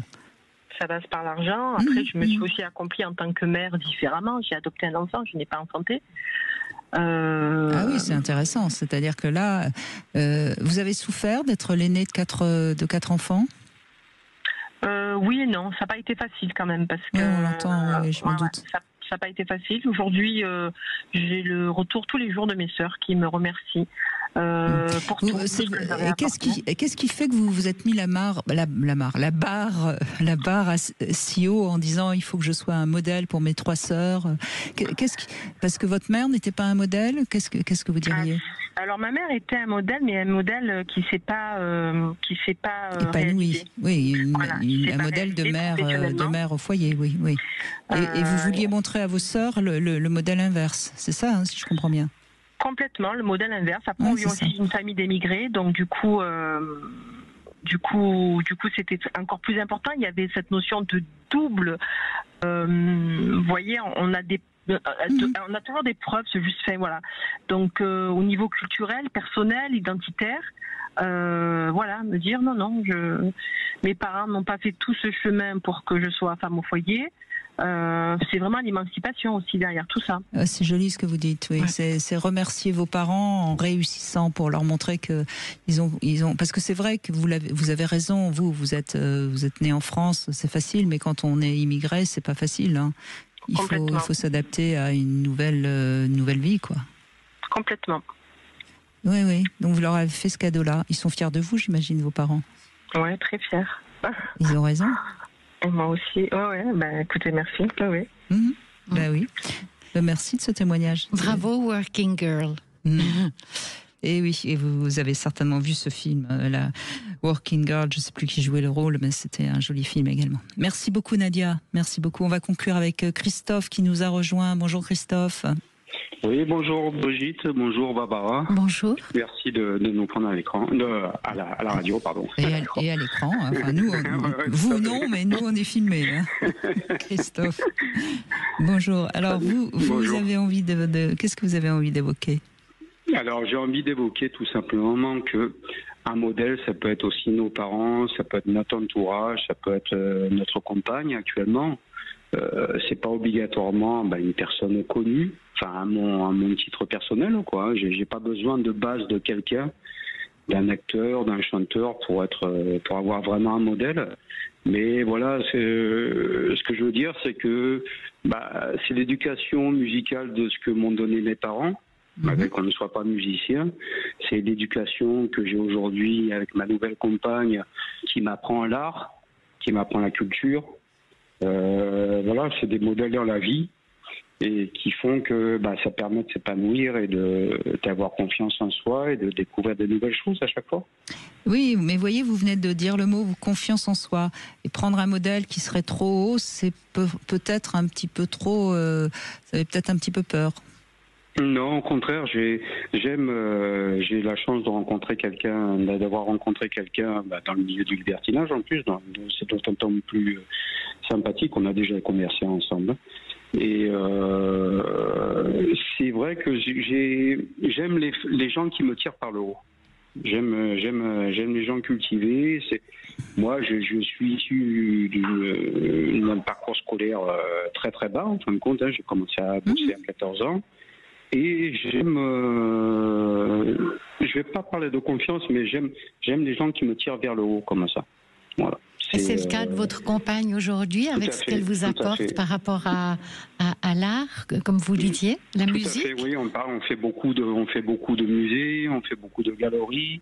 Ça passe par l'argent. Après, je me suis aussi accomplie en tant que mère différemment. J'ai adopté un enfant, je n'ai pas enfanté. Ah oui, c'est intéressant. C'est-à-dire que là, vous avez souffert d'être l'aîné de quatre enfants? Oui et non, ça n'a pas été facile quand même. Parce que, on l'entend, je me doute. Ça n'a pas été facile. Aujourd'hui, j'ai le retour tous les jours de mes sœurs qui me remercient. Pour tout Qu'est-ce qui fait que vous vous êtes mis la barre si haut en disant il faut que je sois un modèle pour mes 3 sœurs? Parce que votre mère n'était pas un modèle? Qu'est-ce que vous diriez? Alors ma mère était un modèle, mais un modèle qui s'est pas épanoui. Oui, un modèle de mère au foyer. Oui. Et vous vouliez montrer à vos sœurs le modèle inverse, c'est ça, si je comprends bien? Complètement, le modèle inverse. Après, on vit aussi une famille d'émigrés, donc du coup, c'était encore plus important. Il y avait cette notion de double. Vous voyez, on a toujours des preuves, c'est juste fait, voilà. Donc, au niveau culturel, personnel, identitaire, me dire non, mes parents n'ont pas fait tout ce chemin pour que je sois femme au foyer. C'est vraiment l'émancipation aussi derrière tout ça. C'est joli ce que vous dites, oui. Ouais. C'est remercier vos parents en réussissant pour leur montrer que ils ont parce que c'est vrai que vous avez raison. Vous êtes né en France, c'est facile, mais quand on est immigré, c'est pas facile. Hein. Il faut s'adapter à une nouvelle vie, quoi. Complètement. Oui. Donc vous leur avez fait ce cadeau-là. Ils sont fiers de vous, j'imagine, vos parents. Ouais, très fiers. Ils ont raison. Et moi aussi. Écoutez, merci. Oui. Oui. Merci de ce témoignage. Bravo, Working Girl. Et oui, et vous avez certainement vu ce film, la Working Girl. Je ne sais plus qui jouait le rôle, mais c'était un joli film également. Merci beaucoup, Nadia. Merci beaucoup. On va conclure avec Christophe qui nous a rejoint. Bonjour, Christophe. Oui, bonjour Brigitte, bonjour Barbara. Bonjour. Merci de nous prendre à l'écran, à la radio, pardon. Et à l'écran. Enfin, nous, vous non, mais nous on est filmés. Hein. Christophe. Bonjour. Alors vous avez envie qu'est-ce que vous avez envie d'évoquer? Alors j'ai envie d'évoquer tout simplement que un modèle, ça peut être aussi nos parents, ça peut être notre entourage, ça peut être notre compagne actuellement. C'est pas obligatoirement une personne connue, enfin à mon titre personnel, quoi. J'ai pas besoin de base de quelqu'un, d'un acteur, d'un chanteur pour avoir vraiment un modèle. Mais voilà, ce que je veux dire, c'est que c'est l'éducation musicale de ce que m'ont donné mes parents, malgré qu'on ne soit pas musicien. C'est l'éducation que j'ai aujourd'hui avec ma nouvelle compagne, qui m'apprend l'art, qui m'apprend la culture. C'est des modèles dans la vie et qui font que ça permet de s'épanouir et d'avoir confiance en soi et de découvrir de nouvelles choses à chaque fois. Oui, mais voyez, vous venez de dire le mot confiance en soi. Et prendre un modèle qui serait trop haut, c'est peut-être un petit peu trop... ça avait peut-être un petit peu peur. Non, au contraire, j'ai la chance de rencontrer quelqu'un, d'avoir rencontré quelqu'un dans le milieu du libertinage en plus, c'est d'autant plus sympathique, on a déjà conversé ensemble. Et c'est vrai que j'aime les gens qui me tirent par le haut. J'aime les gens cultivés. Moi, je suis issu d'un parcours scolaire très très bas en fin de compte. J'ai commencé à bosser à 14 ans. Et j'aime, je vais pas parler de confiance, mais j'aime les gens qui me tirent vers le haut comme ça. Voilà. Et c'est le cas de votre compagne aujourd'hui, avec ce qu'elle vous apporte par rapport à l'art, comme vous disiez, la musique. Tout à fait, oui, on fait beaucoup de musées, on fait beaucoup de galeries.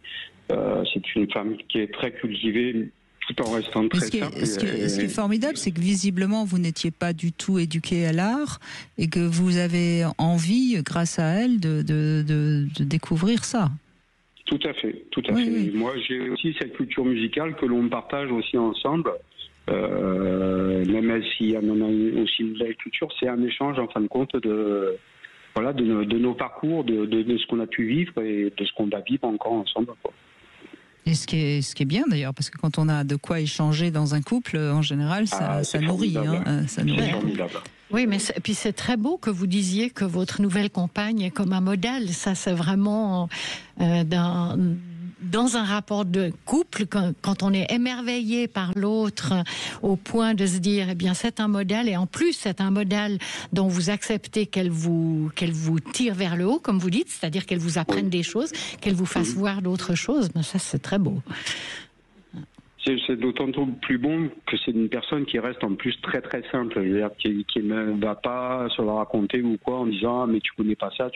C'est une femme qui est très cultivée, tout en restant très simple. Ce qui est formidable, c'est que visiblement, vous n'étiez pas du tout éduqué à l'art et que vous avez envie, grâce à elle, de découvrir ça. Tout à fait, tout à fait. Oui. Moi, j'ai aussi cette culture musicale que l'on partage aussi ensemble. Même s'il y a aussi une belle culture, c'est un échange, en fin de compte, de nos parcours, de ce qu'on a pu vivre et de ce qu'on va vivre encore ensemble, quoi. Et ce qui est bien d'ailleurs, parce que quand on a de quoi échanger dans un couple, en général, ça nourrit. Ça nourrit. Oui, mais puis c'est très beau que vous disiez que votre nouvelle compagne est comme un modèle. Ça, c'est vraiment dans un rapport de couple, quand on est émerveillé par l'autre au point de se dire, eh bien, c'est un modèle, et en plus, c'est un modèle dont vous acceptez qu'elle vous tire vers le haut, comme vous dites, c'est-à-dire qu'elle vous apprenne des choses, qu'elle vous fasse voir d'autres choses. Mais ça, c'est très beau. C'est d'autant plus bon que c'est une personne qui reste en plus très très simple, qui ne va pas se la raconter ou quoi en disant mais tu connais pas ça.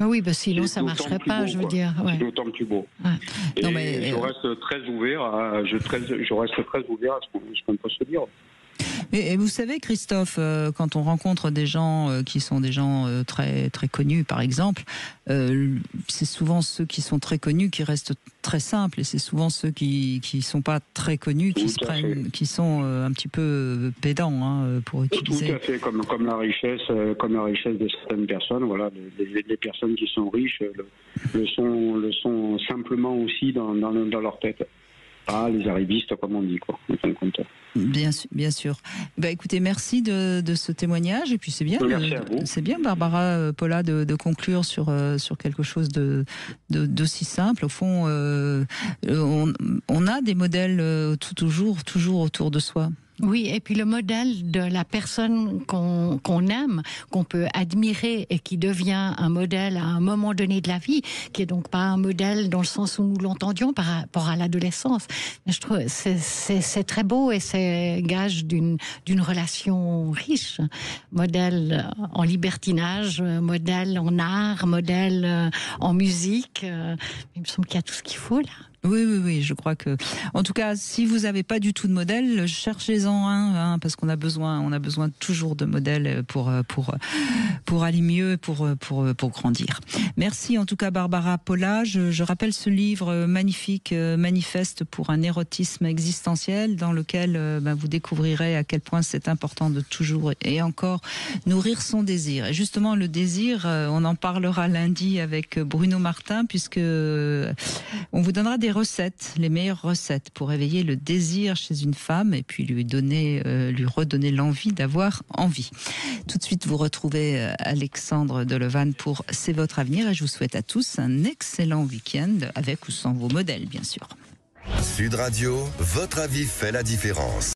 Oui, sinon ça marcherait pas, beau, je veux dire. Ouais. C'est d'autant plus beau. Ouais. Et je reste très ouvert à ce qu'on peut se dire. Et vous savez, Christophe, quand on rencontre des gens qui sont des gens très très connus, par exemple, c'est souvent ceux qui sont très connus qui restent très simples, et c'est souvent ceux qui sont pas très connus qui sont un petit peu pédants, pour utiliser. Tout à fait, comme la richesse de certaines personnes. Voilà, les personnes qui sont riches le sont simplement aussi dans leur tête. Les arrivistes, comme on dit, quoi, en fin de compte. Bien sûr. Écoutez, merci de ce témoignage, et puis c'est bien. Merci à vous. C'est bien, Barbara Pola, de conclure sur quelque chose d'aussi simple. Au fond, on a des modèles toujours autour de soi. Oui, et puis le modèle de la personne qu'on aime, qu'on peut admirer et qui devient un modèle à un moment donné de la vie, qui est donc pas un modèle dans le sens où nous l'entendions par rapport à l'adolescence. Mais je trouve c'est très beau, et c'est gage d'une relation riche. Modèle en libertinage, modèle en art, modèle en musique. Il me semble qu'il y a tout ce qu'il faut là. Oui, je crois que, en tout cas, si vous n'avez pas du tout de modèle, cherchez-en un, parce qu'on a besoin toujours de modèles pour aller mieux, pour grandir. Merci en tout cas, Barbara Pola. Je rappelle ce livre magnifique, Manifeste pour un érotisme existentiel, dans lequel vous découvrirez à quel point c'est important de toujours et encore nourrir son désir. Et justement, le désir, on en parlera lundi avec Bruno Martin, puisque on vous donnera des recettes, les meilleures recettes pour éveiller le désir chez une femme et puis lui redonner l'envie d'avoir envie. Tout de suite, vous retrouvez Alexandre Delevanne pour C'est votre avenir, et je vous souhaite à tous un excellent week-end, avec ou sans vos modèles, bien sûr. Sud Radio, votre avis fait la différence.